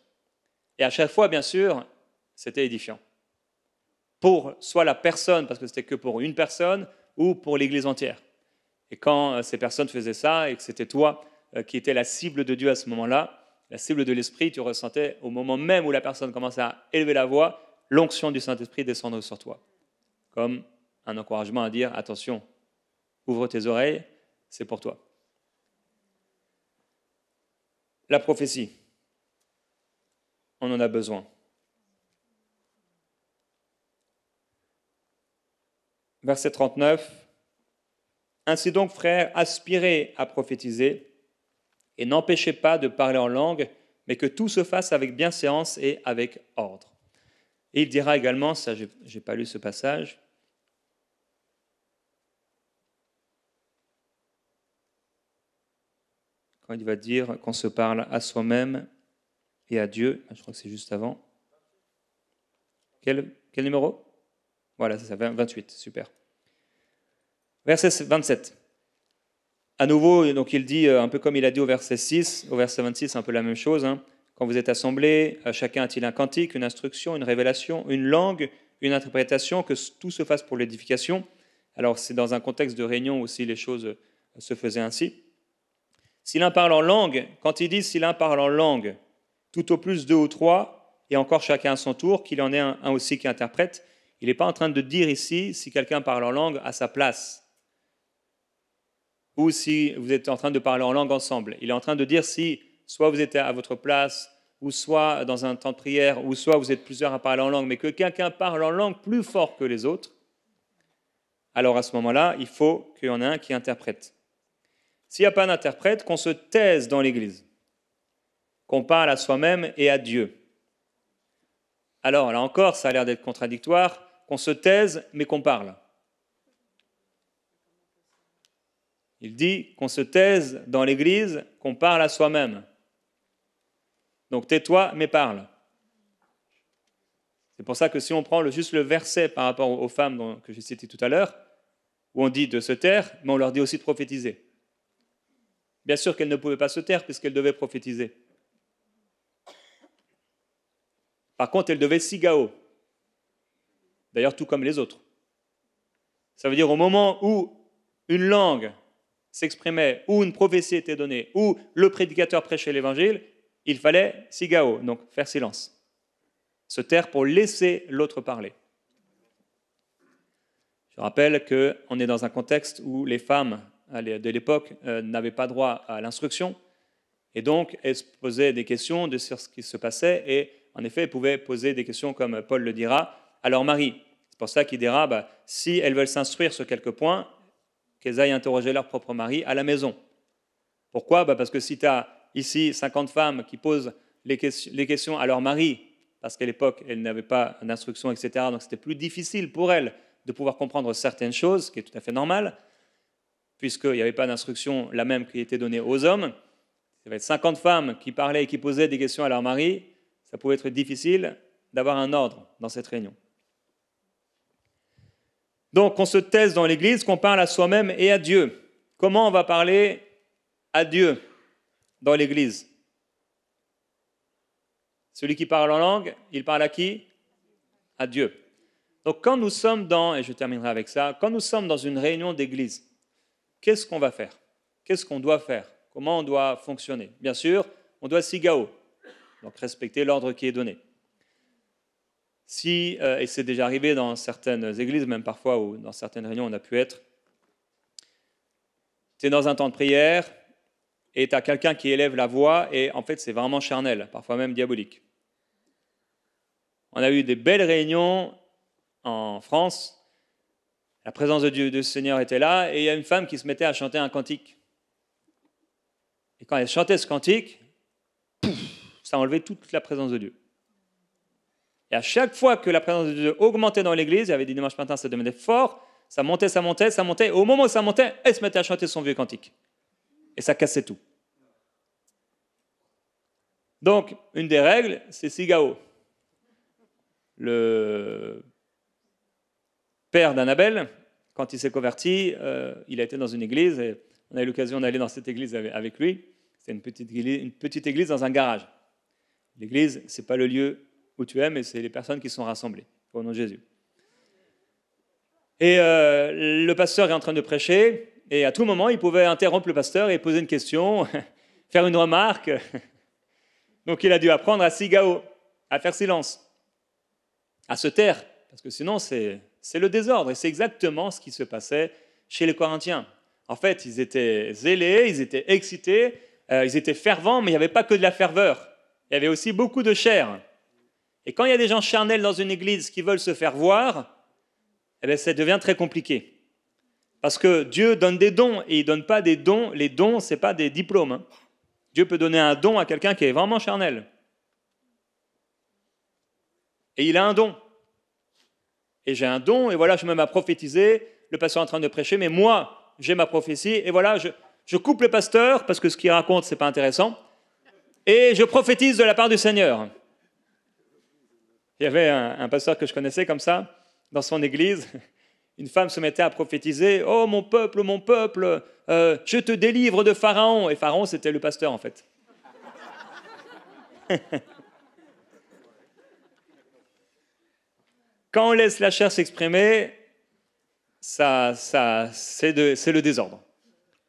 Et à chaque fois, bien sûr, c'était édifiant. Pour soit la personne, parce que c'était que pour une personne, ou pour l'église entière. Et quand ces personnes faisaient ça et que c'était toi qui étais la cible de Dieu à ce moment-là, la cible de l'Esprit, tu ressentais au moment même où la personne commençait à élever la voix, l'onction du Saint-Esprit descendre sur toi. Comme un encouragement à dire, attention, ouvre tes oreilles, c'est pour toi. La prophétie, on en a besoin. Verset 39. Ainsi donc, frères, aspirez à prophétiser et n'empêchez pas de parler en langue, mais que tout se fasse avec bienséance et avec ordre. Et il dira également, ça je n'ai pas lu ce passage, quand il va dire qu'on se parle à soi-même et à Dieu, je crois que c'est juste avant. Quel numéro ? Voilà, c'est ça, 28, super. Verset 27. À nouveau, donc il dit, un peu comme il a dit au verset 6, au verset 26, c'est un peu la même chose. Quand vous êtes assemblés, chacun a-t-il un cantique, une instruction, une révélation, une langue, une interprétation, que tout se fasse pour l'édification. Alors c'est dans un contexte de réunion aussi les choses se faisaient ainsi. Si l'un parle en langue, quand il dit si l'un parle en langue, tout au plus 2 ou 3, et encore chacun à son tour, qu'il en ait un aussi qui interprète, il n'est pas en train de dire ici si quelqu'un parle en langue à sa place ou si vous êtes en train de parler en langue ensemble. Il est en train de dire si soit vous êtes à votre place, ou soit dans un temps de prière, ou soit vous êtes plusieurs à parler en langue, mais que quelqu'un parle en langue plus fort que les autres, alors à ce moment-là, il faut qu'il y en ait un qui interprète. S'il n'y a pas d'interprète, qu'on se taise dans l'Église, qu'on parle à soi-même et à Dieu. Alors là encore, ça a l'air d'être contradictoire, qu'on se taise mais qu'on parle. Il dit qu'on se taise dans l'Église, qu'on parle à soi-même. Donc tais-toi mais parle. C'est pour ça que si on prend juste le verset par rapport aux femmes que j'ai cité tout à l'heure, où on dit de se taire, mais on leur dit aussi de prophétiser. Bien sûr qu'elles ne pouvaient pas se taire puisqu'elles devaient prophétiser. Par contre, elles devaient sigao. D'ailleurs, tout comme les autres. Ça veut dire au moment où une langue s'exprimait, où une prophétie était donnée, où le prédicateur prêchait l'évangile, il fallait sigao, donc faire silence. Se taire pour laisser l'autre parler. Je rappelle qu'on est dans un contexte où les femmes de l'époque n'avaient pas droit à l'instruction, et donc elles se posaient des questions sur ce qui se passait, et en effet, elles pouvaient poser des questions, comme Paul le dira, à leur mari. C'est pour ça qu'il dira, si elles veulent s'instruire sur quelques points, qu'elles aillent interroger leur propre mari à la maison. Pourquoi ? Parce que si tu as ici 50 femmes qui posent les questions à leur mari, parce qu'à l'époque, elles n'avaient pas d'instruction, etc., donc c'était plus difficile pour elles de pouvoir comprendre certaines choses, ce qui est tout à fait normal, puisqu'il n'y avait pas d'instruction la même qui était donnée aux hommes. Il y avait 50 femmes qui parlaient et qui posaient des questions à leur mari, ça pouvait être difficile d'avoir un ordre dans cette réunion. Donc, on se taise dans l'Église, qu'on parle à soi-même et à Dieu. Comment on va parler à Dieu dans l'Église ? Celui qui parle en langue, il parle à qui ? À Dieu. Donc, quand nous sommes et je terminerai avec ça, quand nous sommes dans une réunion d'Église, qu'est-ce qu'on va faire ? Qu'est-ce qu'on doit faire ? Comment on doit fonctionner ? Bien sûr, on doit sigao, donc respecter l'ordre qui est donné. Et c'est déjà arrivé dans certaines églises, même parfois, ou dans certaines réunions, on a pu être, tu es dans un temps de prière, et tu as quelqu'un qui élève la voix, et en fait, c'est vraiment charnel, parfois même diabolique. On a eu des belles réunions en France, la présence de Dieu, du Seigneur était là, et il y a une femme qui se mettait à chanter un cantique. Et quand elle chantait ce cantique, ça enlevait toute la présence de Dieu. Et à chaque fois que la présence de Dieu augmentait dans l'église, il y avait des dimanches matins, ça devenait fort, ça montait, et au moment où ça montait, elle se mettait à chanter son vieux cantique. Et ça cassait tout. Donc, une des règles, c'est sigao. Le père d'Annabelle, quand il s'est converti, il a été dans une église, et on a eu l'occasion d'aller dans cette église avec lui. C'était une petite église dans un garage. L'église, ce n'est pas le lieu où tu es, mais c'est les personnes qui sont rassemblées, au nom de Jésus. Et le pasteur est en train de prêcher, et à tout moment, il pouvait interrompre le pasteur et poser une question, faire une remarque. Donc il a dû apprendre à sigao, à faire silence, à se taire, parce que sinon c'est le désordre, et c'est exactement ce qui se passait chez les Corinthiens. En fait, ils étaient zélés, ils étaient excités, ils étaient fervents, mais il n'y avait pas que de la ferveur, il y avait aussi beaucoup de chair. Et quand il y a des gens charnels dans une église qui veulent se faire voir, eh bien, ça devient très compliqué. Parce que Dieu donne des dons, et il ne donne pas des dons. Les dons, ce n'est pas des diplômes. Hein. Dieu peut donner un don à quelqu'un qui est vraiment charnel. Et il a un don. Et j'ai un don, et voilà, je me mets à prophétiser, le pasteur est en train de prêcher, mais moi, j'ai ma prophétie, et voilà, je coupe le pasteur, parce que ce qu'il raconte, ce n'est pas intéressant, et je prophétise de la part du Seigneur. Il y avait un pasteur que je connaissais comme ça, dans son église. Une femme se mettait à prophétiser « Oh mon peuple, je te délivre de Pharaon !» Et Pharaon, c'était le pasteur en fait. Quand on laisse la chair s'exprimer, c'est le désordre.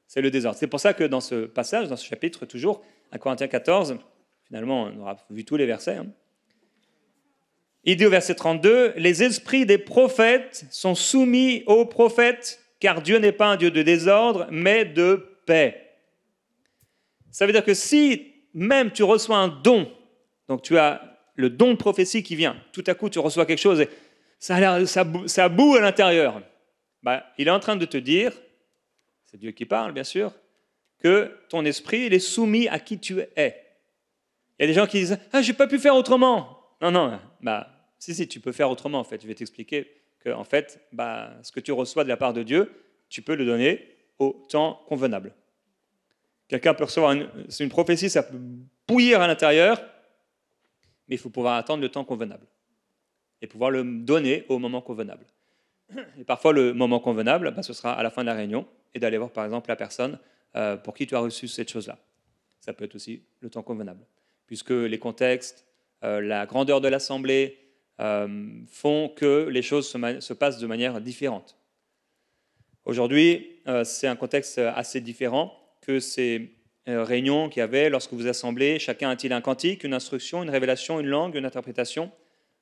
C'est le désordre. C'est pour ça que dans ce passage, dans ce chapitre, toujours, à Corinthiens 14, finalement, on aura vu tous les versets, hein, il dit au verset 32, « Les esprits des prophètes sont soumis aux prophètes, car Dieu n'est pas un Dieu de désordre, mais de paix. » Ça veut dire que si même tu reçois un don, donc tu as le don de prophétie qui vient, tout à coup tu reçois quelque chose et ça boue à l'intérieur, il est en train de te dire, c'est Dieu qui parle bien sûr, que ton esprit il est soumis à qui tu es. Il y a des gens qui disent « Ah, je n'ai pas pu faire autrement !» Non, si, tu peux faire autrement en fait. Je vais t'expliquer que en fait, ce que tu reçois de la part de Dieu, tu peux le donner au temps convenable. Quelqu'un peut recevoir une prophétie, ça peut bouillir à l'intérieur, mais il faut pouvoir attendre le temps convenable. et pouvoir le donner au moment convenable. Et parfois, le moment convenable, ce sera à la fin de la réunion et d'aller voir par exemple la personne pour qui tu as reçu cette chose-là. Ça peut être aussi le temps convenable, puisque les contextes, la grandeur de l'assemblée font que les choses se passent de manière différente. Aujourd'hui, c'est un contexte assez différent que ces réunions qu'il y avait lorsque vous assemblez. Chacun a-t-il un cantique, une instruction, une révélation, une langue, une interprétation?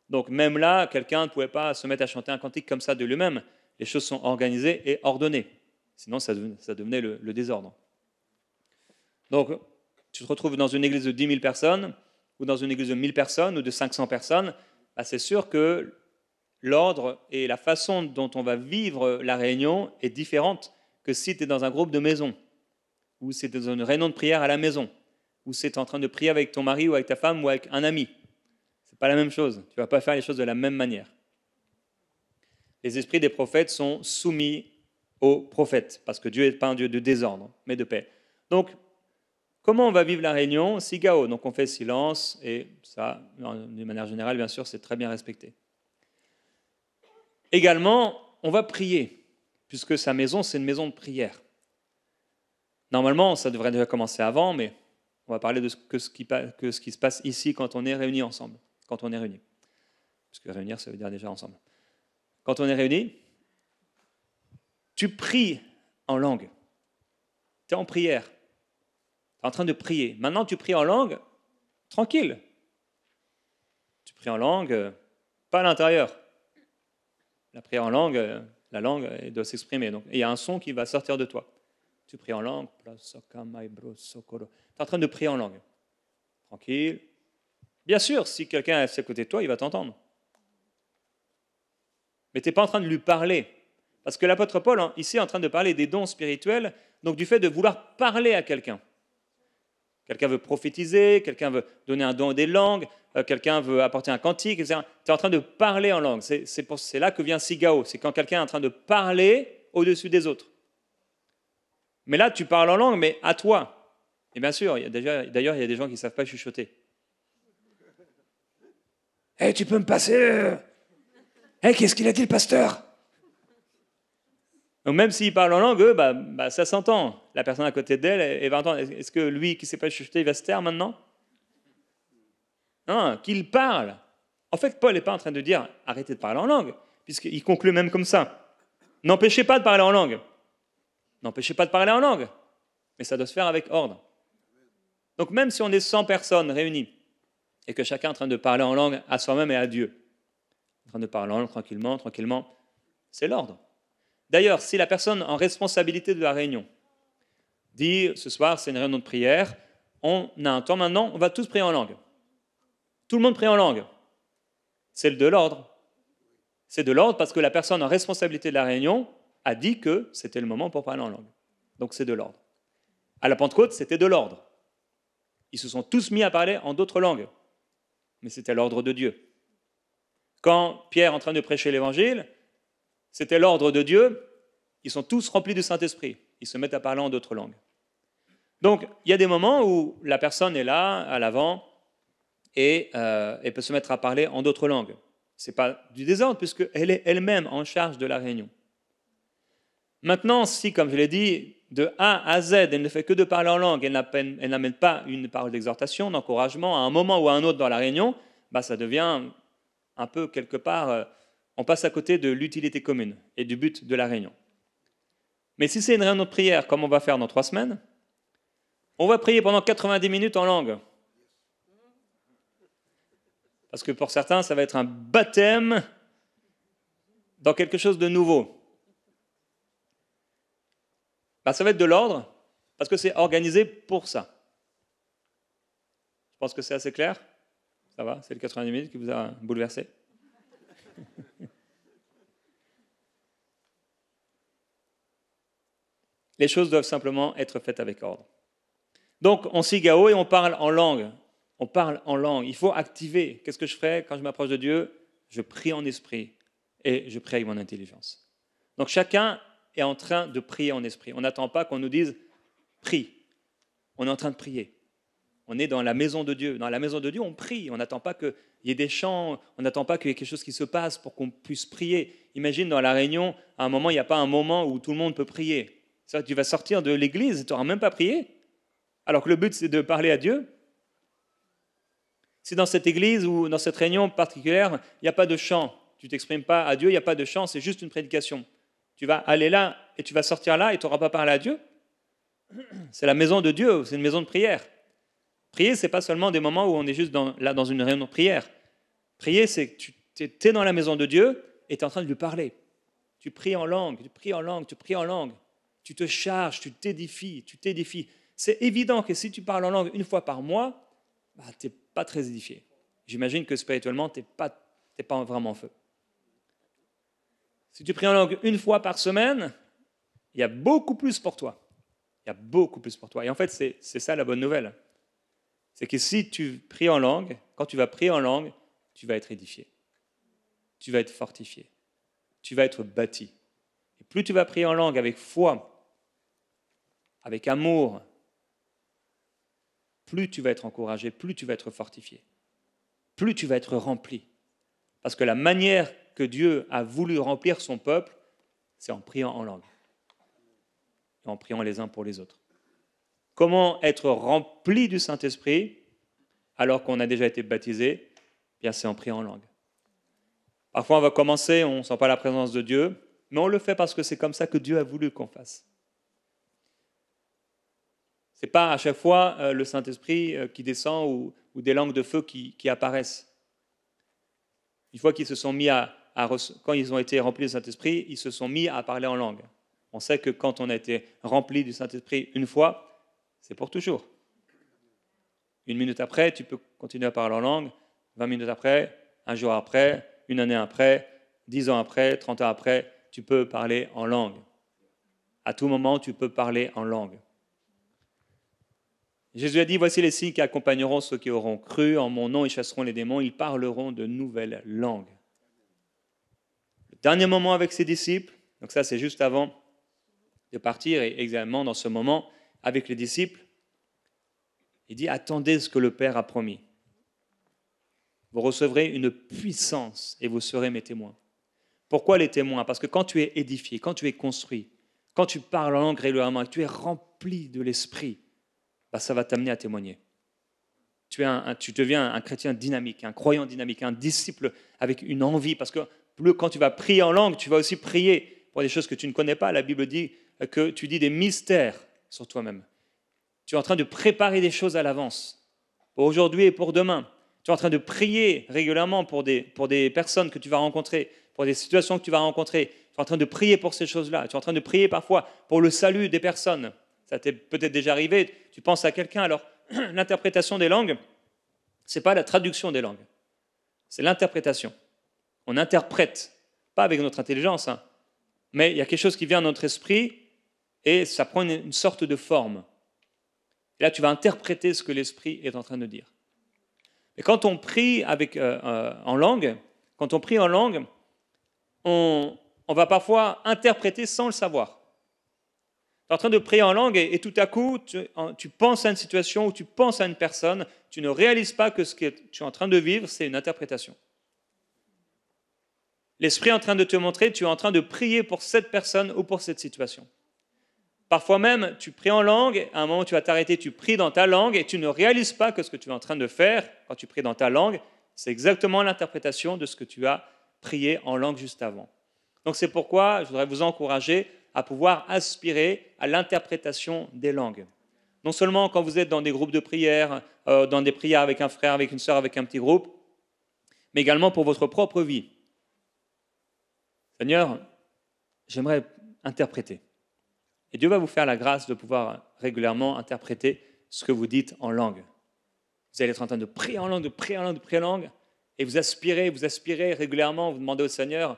Donc même là, quelqu'un ne pouvait pas se mettre à chanter un cantique comme ça de lui-même. Les choses sont organisées et ordonnées. Sinon, ça devenait le désordre. Donc, tu te retrouves dans une église de 10 000 personnes, ou dans une église de 1000 personnes, ou de 500 personnes, c'est sûr que l'ordre et la façon dont on va vivre la réunion est différente que si tu es dans un groupe de maison, ou si tu es dans une réunion de prière à la maison, ou si tu es en train de prier avec ton mari, ou avec ta femme, ou avec un ami. Ce n'est pas la même chose. Tu ne vas pas faire les choses de la même manière. Les esprits des prophètes sont soumis aux prophètes, parce que Dieu n'est pas un Dieu de désordre, mais de paix. Donc, comment on va vivre la réunion? Sigao, donc on fait silence, et ça, d'une manière générale, bien sûr, c'est très bien respecté. Également, on va prier, puisque sa maison, c'est une maison de prière. Normalement, ça devrait déjà commencer avant, mais on va parler de ce qui se passe ici quand on est réunis ensemble, quand on est réunis. Parce que réunir, ça veut dire déjà ensemble. Quand on est réunis, tu pries en langue. Tu es en prière. Tu es en train de prier. Maintenant, tu pries en langue, tranquille. Tu pries en langue, pas à l'intérieur. La prière en langue, la langue, elle doit s'exprimer. Donc, il y a un son qui va sortir de toi. Tu pries en langue. Tu es en train de prier en langue. Tranquille. Bien sûr, si quelqu'un est à côté de toi, il va t'entendre. Mais tu n'es pas en train de lui parler. Parce que l'apôtre Paul, ici, est en train de parler des dons spirituels, donc du fait de vouloir parler à quelqu'un. Quelqu'un veut prophétiser, quelqu'un veut donner un don des langues, quelqu'un veut apporter un cantique, etc. Tu es en train de parler en langue. C'est là que vient Sigao. C'est quand quelqu'un est en train de parler au-dessus des autres. Mais là, tu parles en langue, mais à toi. Et bien sûr, d'ailleurs, il y a des gens qui ne savent pas chuchoter. « Hey, tu peux me passer Hey, qu'est-ce qu'il a dit le pasteur ?» Donc même s'il parle en langue, ça s'entend. La personne à côté d'elle, elle va entendre. Est-ce que lui qui ne sait pas chuchoter, il va se taire maintenant? Non, qu'il parle. En fait, Paul n'est pas en train de dire « arrêtez de parler en langue », puisqu'il conclut même comme ça. N'empêchez pas de parler en langue. N'empêchez pas de parler en langue. Mais ça doit se faire avec ordre. Donc même si on est 100 personnes réunies, et que chacun est en train de parler en langue à soi-même et à Dieu, en train de parler en langue tranquillement, c'est l'ordre. D'ailleurs, si la personne en responsabilité de la réunion dit « ce soir, c'est une réunion de prière, on a un temps maintenant, on va tous prier en langue ». Tout le monde prie en langue. C'est de l'ordre. C'est de l'ordre parce que la personne en responsabilité de la réunion a dit que c'était le moment pour parler en langue. Donc c'est de l'ordre. À la Pentecôte, c'était de l'ordre. Ils se sont tous mis à parler en d'autres langues. Mais c'était l'ordre de Dieu. Quand Pierre est en train de prêcher l'évangile, c'était l'ordre de Dieu, ils sont tous remplis du Saint-Esprit. Ils se mettent à parler en d'autres langues. Donc, il y a des moments où la personne est là, à l'avant, et elle peut se mettre à parler en d'autres langues. Ce n'est pas du désordre, puisqu'elle est elle-même en charge de la réunion. Maintenant, si, comme je l'ai dit, de A à Z, elle ne fait que de parler en langue, elle n'amène pas une parole d'exhortation, d'encouragement, à un moment ou à un autre dans la réunion, ça devient un peu quelque part, on passe à côté de l'utilité commune et du but de la réunion. Mais si c'est une réunion de prière, comme on va faire dans 3 semaines, on va prier pendant 90 minutes en langue. Parce que pour certains, ça va être un baptême dans quelque chose de nouveau. Ça va être de l'ordre, parce que c'est organisé pour ça. Je pense que c'est assez clair. Ça va, c'est le 90 minutes qui vous a bouleversé. Les choses doivent simplement être faites avec ordre. Donc, on sigao et on parle en langue. On parle en langue. Il faut activer. Qu'est-ce que je fais quand je m'approche de Dieu? Je prie en esprit et je prie avec mon intelligence. Donc, chacun est en train de prier en esprit. On n'attend pas qu'on nous dise « prie ». On est en train de prier. On est dans la maison de Dieu. Dans la maison de Dieu, on prie. On n'attend pas qu'il y ait des chants, on n'attend pas qu'il y ait quelque chose qui se passe pour qu'on puisse prier. Imagine dans la réunion, à un moment, il n'y a pas un moment où tout le monde peut prier. Ça, tu vas sortir de l'église et tu n'auras même pas prié. Alors que le but, c'est de parler à Dieu. Si dans cette église ou dans cette réunion particulière, il n'y a pas de chant, tu ne t'exprimes pas à Dieu, il n'y a pas de chant, c'est juste une prédication. Tu vas aller là et tu vas sortir là et tu n'auras pas parlé à Dieu. C'est la maison de Dieu, c'est une maison de prière. Prier, ce n'est pas seulement des moments où on est juste là dans une réunion de prière. Prier, c'est que tu es dans la maison de Dieu et tu es en train de lui parler. Tu pries en langue, tu pries en langue, tu pries en langue. Tu te charges, tu t'édifies, tu t'édifies. C'est évident que si tu parles en langue une fois par mois, tu n'es pas très édifié. J'imagine que spirituellement, tu n'es pas vraiment en feu. Si tu pries en langue une fois par semaine, il y a beaucoup plus pour toi. Il y a beaucoup plus pour toi. Et en fait, c'est ça la bonne nouvelle. C'est que si tu pries en langue, quand tu vas prier en langue, tu vas être édifié. Tu vas être fortifié. Tu vas être bâti. Et plus tu vas prier en langue avec foi, avec amour, plus tu vas être encouragé, plus tu vas être fortifié, plus tu vas être rempli. Parce que la manière que Dieu a voulu remplir son peuple, c'est en priant en langue. Et en priant les uns pour les autres. Comment être rempli du Saint-Esprit alors qu'on a déjà été baptisé? Bien, c'est en priant en langue. Parfois, on va commencer, on ne sent pas la présence de Dieu, mais on le fait parce que c'est comme ça que Dieu a voulu qu'on fasse. Ce n'est pas à chaque fois le Saint-Esprit qui descend ou des langues de feu qui apparaissent. Une fois qu'ils se sont mis quand ils ont été remplis du Saint-Esprit, ils se sont mis à parler en langue. On sait que quand on a été rempli du Saint-Esprit une fois, c'est pour toujours. 1 minute après, tu peux continuer à parler en langue. 20 minutes après, un jour après, 1 année après, 10 ans après, 30 ans après, tu peux parler en langue. À tout moment, tu peux parler en langue. Jésus a dit, voici les signes qui accompagneront ceux qui auront cru. En mon nom, ils chasseront les démons, ils parleront de nouvelles langues. Le dernier moment avec ses disciples, donc ça c'est juste avant de partir, et également dans ce moment avec les disciples, il dit, attendez ce que le Père a promis. Vous recevrez une puissance et vous serez mes témoins. Pourquoi les témoins? Parce que quand tu es édifié, quand tu es construit, quand tu parles en langue régulièrement, que tu es rempli de l'esprit, ça va t'amener à témoigner. Tu deviens un chrétien dynamique, un croyant dynamique, un disciple avec une envie, parce que quand tu vas prier en langue, tu vas aussi prier pour des choses que tu ne connais pas. La Bible dit que tu dis des mystères sur toi-même. Tu es en train de préparer des choses à l'avance, pour aujourd'hui et pour demain. Tu es en train de prier régulièrement pour des personnes que tu vas rencontrer, pour des situations que tu vas rencontrer. Tu es en train de prier pour ces choses-là. Tu es en train de prier parfois pour le salut des personnes. Ça t'est peut-être déjà arrivé, tu penses à quelqu'un, alors l'interprétation des langues, ce n'est pas la traduction des langues, c'est l'interprétation. On interprète, pas avec notre intelligence, mais il y a quelque chose qui vient dans notre esprit et ça prend une sorte de forme. Et là, tu vas interpréter ce que l'esprit est en train de dire. Et quand on prie en langue, on va parfois interpréter sans le savoir. Tu es en train de prier en langue et tout à coup, tu penses à une situation ou tu penses à une personne, tu ne réalises pas que ce que tu es en train de vivre, c'est une interprétation. L'Esprit est en train de te montrer, tu es en train de prier pour cette personne ou pour cette situation. Parfois même, tu pries en langue, à un moment tu vas t'arrêter, tu pries dans ta langue et tu ne réalises pas que ce que tu es en train de faire, quand tu pries dans ta langue, c'est exactement l'interprétation de ce que tu as prié en langue juste avant. Donc c'est pourquoi je voudrais vous encourager à pouvoir aspirer à l'interprétation des langues. Non seulement quand vous êtes dans des groupes de prière, dans des prières avec un frère, avec une sœur, avec un petit groupe, mais également pour votre propre vie. Seigneur, j'aimerais interpréter. Et Dieu va vous faire la grâce de pouvoir régulièrement interpréter ce que vous dites en langue. Vous allez être en train de prier en langue, de prier en langue, de prier en langue, et vous aspirez régulièrement, vous demandez au Seigneur,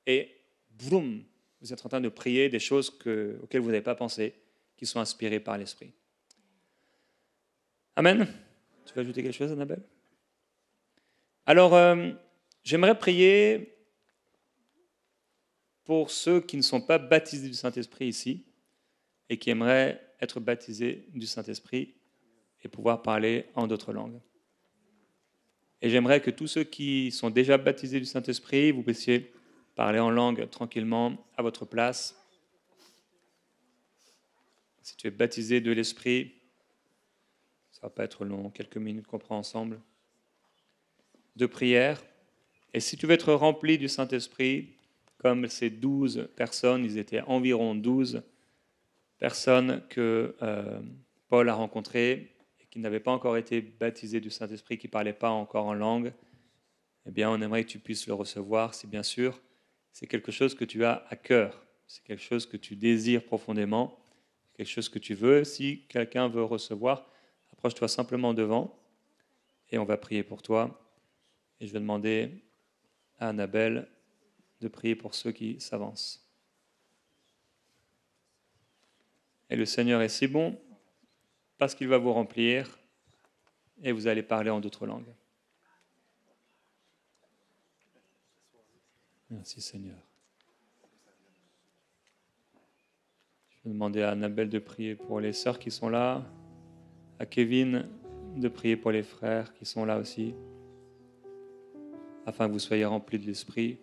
et boum, vous êtes en train de prier des choses auxquelles vous n'avez pas pensé, qui sont inspirées par l'Esprit. Amen. Tu veux ajouter quelque chose, Annabelle? Alors, j'aimerais prier pour ceux qui ne sont pas baptisés du Saint-Esprit ici et qui aimeraient être baptisés du Saint-Esprit et pouvoir parler en d'autres langues. Et j'aimerais que tous ceux qui sont déjà baptisés du Saint-Esprit, vous puissiez parler en langue tranquillement à votre place. Si tu es baptisé de l'Esprit, ça ne va pas être long, quelques minutes qu'on prend ensemble, de prière. Et si tu veux être rempli du Saint-Esprit, comme ces 12 personnes, ils étaient environ 12 personnes que Paul a rencontrées et qui n'avaient pas encore été baptisées du Saint-Esprit, qui ne parlaient pas encore en langue, eh bien, on aimerait que tu puisses le recevoir, si bien sûr, c'est quelque chose que tu as à cœur, c'est quelque chose que tu désires profondément, quelque chose que tu veux. Si quelqu'un veut recevoir, approche-toi simplement devant et on va prier pour toi. Et je vais demander à Annabelle de prier pour ceux qui s'avancent. Et le Seigneur est si bon parce qu'il va vous remplir et vous allez parler en d'autres langues. Merci Seigneur. Je vais demander à Annabelle de prier pour les sœurs qui sont là, à Kevin de prier pour les frères qui sont là aussi, afin que vous soyez remplis de l'Esprit.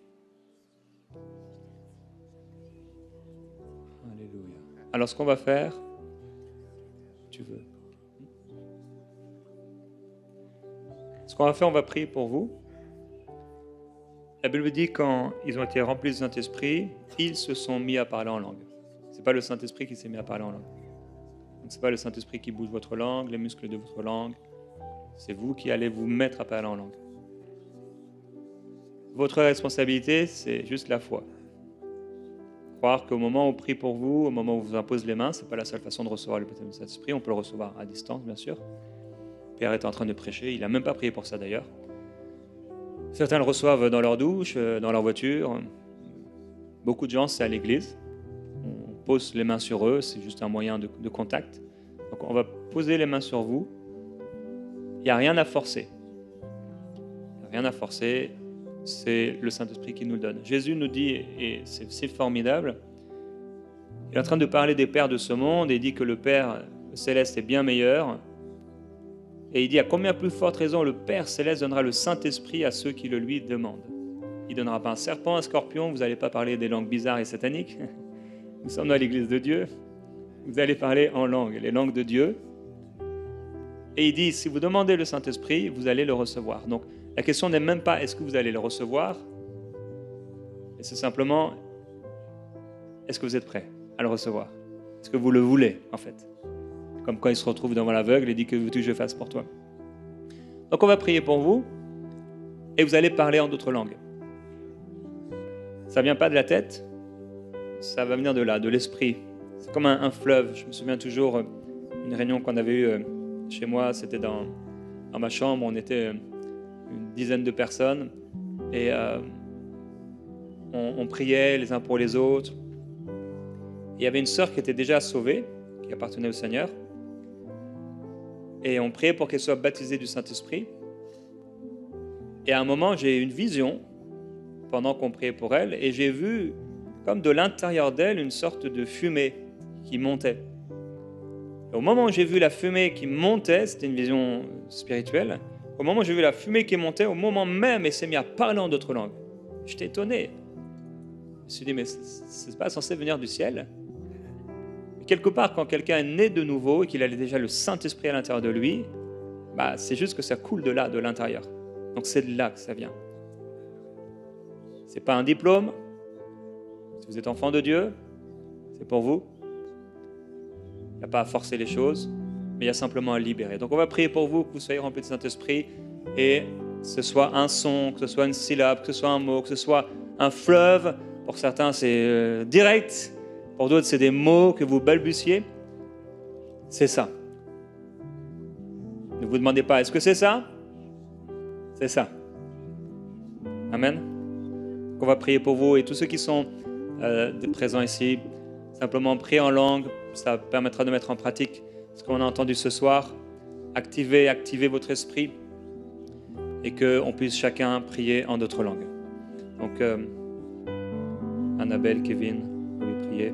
Alléluia. Alors ce qu'on va faire, tu veux. Ce qu'on va faire, on va prier pour vous. La Bible dit quand ils ont été remplis du Saint-Esprit, ils se sont mis à parler en langue. Ce n'est pas le Saint-Esprit qui s'est mis à parler en langue. Ce n'est pas le Saint-Esprit qui bouge votre langue, les muscles de votre langue. C'est vous qui allez vous mettre à parler en langue. Votre responsabilité, c'est juste la foi. Croire qu'au moment où on prie pour vous, au moment où on vous impose les mains, ce n'est pas la seule façon de recevoir le baptême du Saint-Esprit. On peut le recevoir à distance, bien sûr. Pierre est en train de prêcher. Il n'a même pas prié pour ça, d'ailleurs. Certains le reçoivent dans leur douche, dans leur voiture. Beaucoup de gens, c'est à l'église. On pose les mains sur eux, c'est juste un moyen de contact. Donc on va poser les mains sur vous. Il n'y a rien à forcer. Il n'y a rien à forcer. C'est le Saint-Esprit qui nous le donne. Jésus nous dit, et c'est formidable, il est en train de parler des pères de ce monde et il dit que le Père céleste est bien meilleur. Et il dit, à combien plus forte raison le Père céleste donnera le Saint-Esprit à ceux qui le lui demandent. Il ne donnera pas un serpent, un scorpion, vous n'allez pas parler des langues bizarres et sataniques. Nous sommes dans l'église de Dieu. Vous allez parler en langue, les langues de Dieu. Et il dit, si vous demandez le Saint-Esprit, vous allez le recevoir. Donc la question n'est même pas est-ce que vous allez le recevoir, et c'est simplement est-ce que vous êtes prêt à le recevoir. Est-ce que vous le voulez, en fait. Comme quand il se retrouve devant l'aveugle et dit que veux-tu que je fasse pour toi. Donc on va prier pour vous et vous allez parler en d'autres langues. Ça ne vient pas de la tête, ça va venir de là, de l'esprit. C'est comme un fleuve. Je me souviens toujours une réunion qu'on avait eue chez moi, c'était dans ma chambre, on était une dizaine de personnes et on priait les uns pour les autres. Il y avait une sœur qui était déjà sauvée, qui appartenait au Seigneur. Et on priait pour qu'elle soit baptisée du Saint-Esprit. Et à un moment, j'ai eu une vision pendant qu'on priait pour elle, et j'ai vu, comme de l'intérieur d'elle, une sorte de fumée qui montait. Et au moment où j'ai vu la fumée qui montait, c'était une vision spirituelle, au moment où j'ai vu la fumée qui montait, au moment même, elle s'est mise à parler en d'autres langues. J'étais étonné. Je me suis dit, mais ce n'est pas censé venir du ciel. Quelque part, quand quelqu'un est né de nouveau et qu'il a déjà le Saint-Esprit à l'intérieur de lui, c'est juste que ça coule de là, de l'intérieur. Donc c'est de là que ça vient. Ce n'est pas un diplôme. Si vous êtes enfant de Dieu, c'est pour vous. Il n'y a pas à forcer les choses, mais il y a simplement à libérer. Donc on va prier pour vous, que vous soyez remplis de Saint-Esprit, et que ce soit un son, que ce soit une syllabe, que ce soit un mot, que ce soit un fleuve. Pour certains, c'est direct. Pour d'autres, c'est des mots que vous balbutiez. C'est ça. Ne vous demandez pas, est-ce que c'est ça? C'est ça. Amen. On va prier pour vous et tous ceux qui sont présents ici. Simplement prier en langue, ça permettra de mettre en pratique ce qu'on a entendu ce soir. Activez votre esprit et qu'on puisse chacun prier en d'autres langues. Donc, Annabelle, Kevin, vous pouvez prier.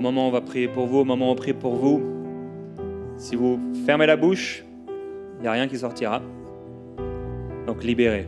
moment où on va prier pour vous, au moment où on prie pour vous, si vous fermez la bouche, il n'y a rien qui sortira. Donc libérez.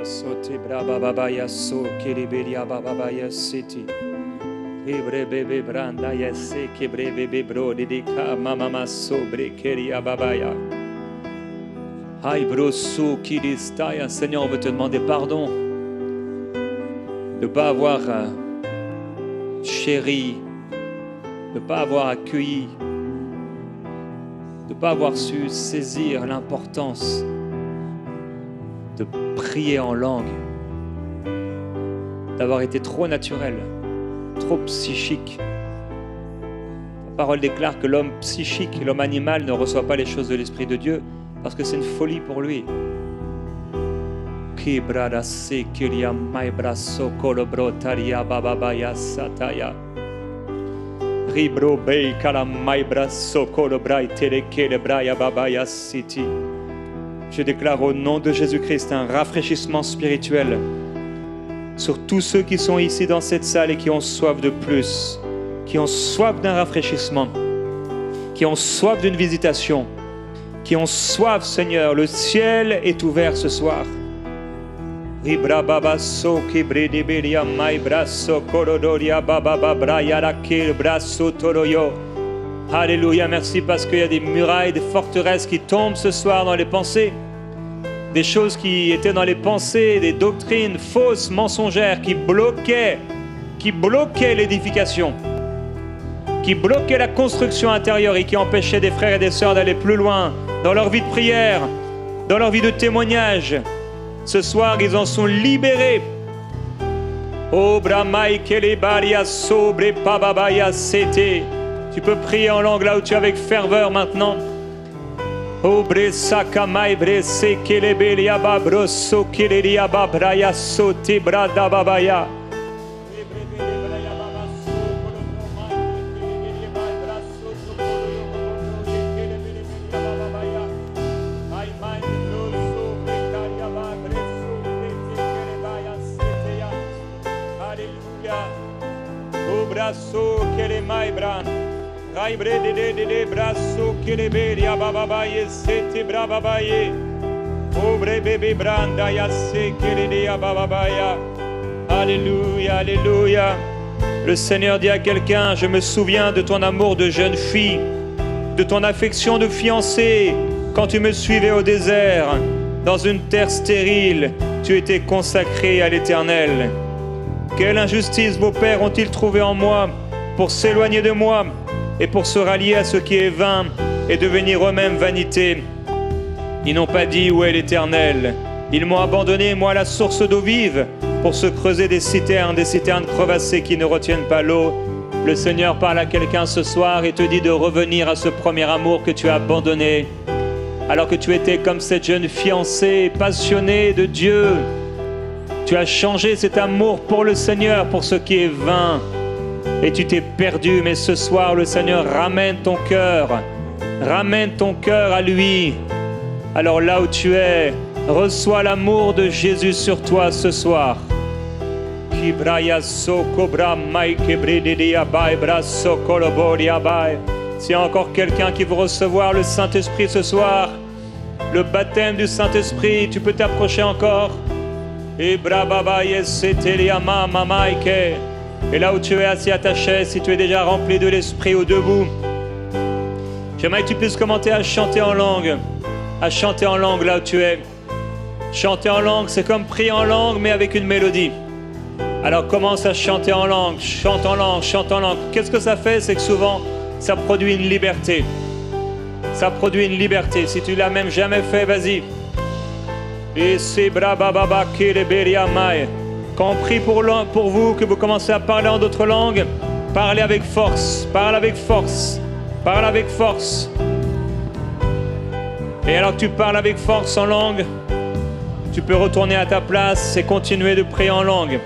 Sote braba babaya so kiriberia babaya city. Ebre bebe branda yase kebre bebe bro dedika mama sobre keria babaya. Hai bro so kiristaya. Seigneur, on veut te demander pardon de ne pas avoir chéri, de ne pas avoir accueilli, de ne pas avoir su saisir l'importance de prier en langue, d'avoir été trop naturel, trop psychique. La parole déclare que l'homme psychique, l'homme animal ne reçoit pas les choses de l'Esprit de Dieu parce que c'est une folie pour lui. Je déclare au nom de Jésus-Christ un rafraîchissement spirituel sur tous ceux qui sont ici dans cette salle et qui ont soif de plus, qui ont soif d'un rafraîchissement, qui ont soif d'une visitation, qui ont soif, Seigneur. Le ciel est ouvert ce soir. Alléluia, merci parce qu'il y a des murailles, des forteresses qui tombent ce soir dans les pensées. Des choses qui étaient dans les pensées, des doctrines fausses, mensongères qui bloquaient l'édification, qui bloquaient la construction intérieure et qui empêchaient des frères et des sœurs d'aller plus loin dans leur vie de prière, dans leur vie de témoignage. Ce soir, ils en sont libérés. Tu peux prier en langue là où tu es avec ferveur maintenant. Obre sakamai brese kelebelia babroso kelelia babraya sote brada babaya. Alléluia. Obraso kelemai bran. Alléluia, alléluia. Le Seigneur dit à quelqu'un: je me souviens de ton amour de jeune fille, de ton affection de fiancée, quand tu me suivais au désert, dans une terre stérile, tu étais consacré à l'Éternel. Quelle injustice vos pères ont-ils trouvé en moi pour s'éloigner de moi et pour se rallier à ce qui est vain et devenir eux-mêmes vanité. Ils n'ont pas dit où est l'Éternel. Ils m'ont abandonné, moi, la source d'eau vive, pour se creuser des citernes crevassées qui ne retiennent pas l'eau. Le Seigneur parle à quelqu'un ce soir et te dit de revenir à ce premier amour que tu as abandonné, alors que tu étais comme cette jeune fiancée passionnée de Dieu. Tu as changé cet amour pour le Seigneur, pour ce qui est vain. Et tu t'es perdu, mais ce soir, le Seigneur ramène ton cœur à lui. Alors là où tu es, reçois l'amour de Jésus sur toi ce soir. S'il y a encore quelqu'un qui veut recevoir le Saint-Esprit ce soir, le baptême du Saint-Esprit, tu peux t'approcher encore. Et là où tu es assis à ta chaise, si tu es déjà rempli de l'Esprit ou debout, j'aimerais que tu puisses commencer à chanter en langue. à chanter en langue là où tu es. Chanter en langue, c'est comme prier en langue, mais avec une mélodie. Alors commence à chanter en langue, chante en langue, chante en langue. Qu'est-ce que ça fait? C'est que souvent, ça produit une liberté. Ça produit une liberté. Si tu l'as même jamais fait, vas-y. Quand on prie pour vous, que vous commencez à parler en d'autres langues, parlez avec force, parle avec force, parle avec force. Et alors que tu parles avec force en langue, tu peux retourner à ta place et continuer de prier en langue.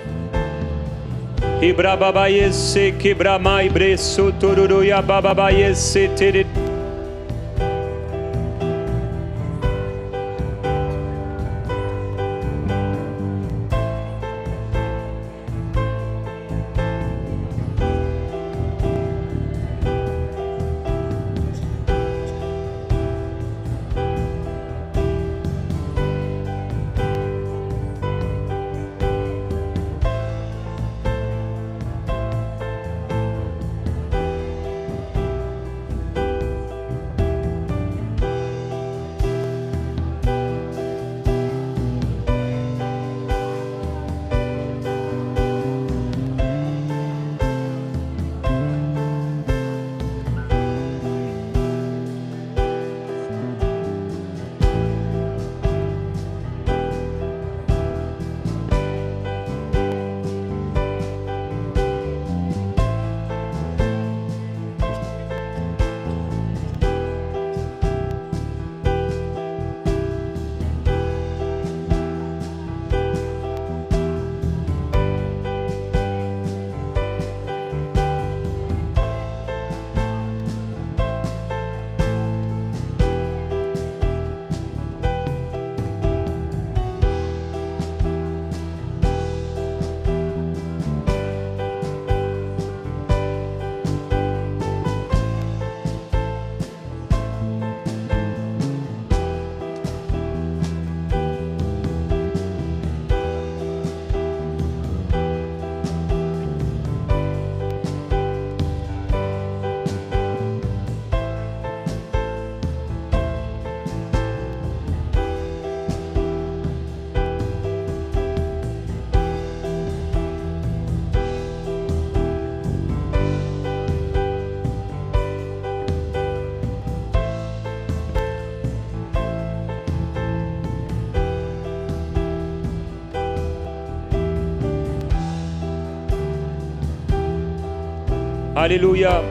Alléluia.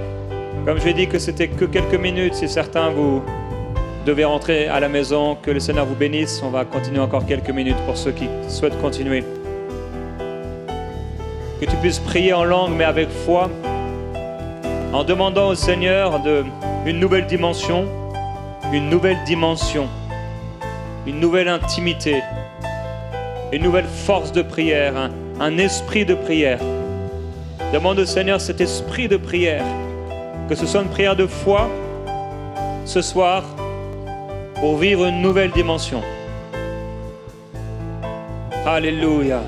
Comme je l'ai dit que c'était que quelques minutes, si certains vous devez rentrer à la maison, que le Seigneur vous bénisse. On va continuer encore quelques minutes pour ceux qui souhaitent continuer. Que tu puisses prier en langue, mais avec foi, en demandant au Seigneur une nouvelle dimension, une nouvelle dimension, une nouvelle intimité, une nouvelle force de prière, un esprit de prière. Demande au Seigneur cet esprit de prière, que ce soit une prière de foi ce soir pour vivre une nouvelle dimension. Alléluia.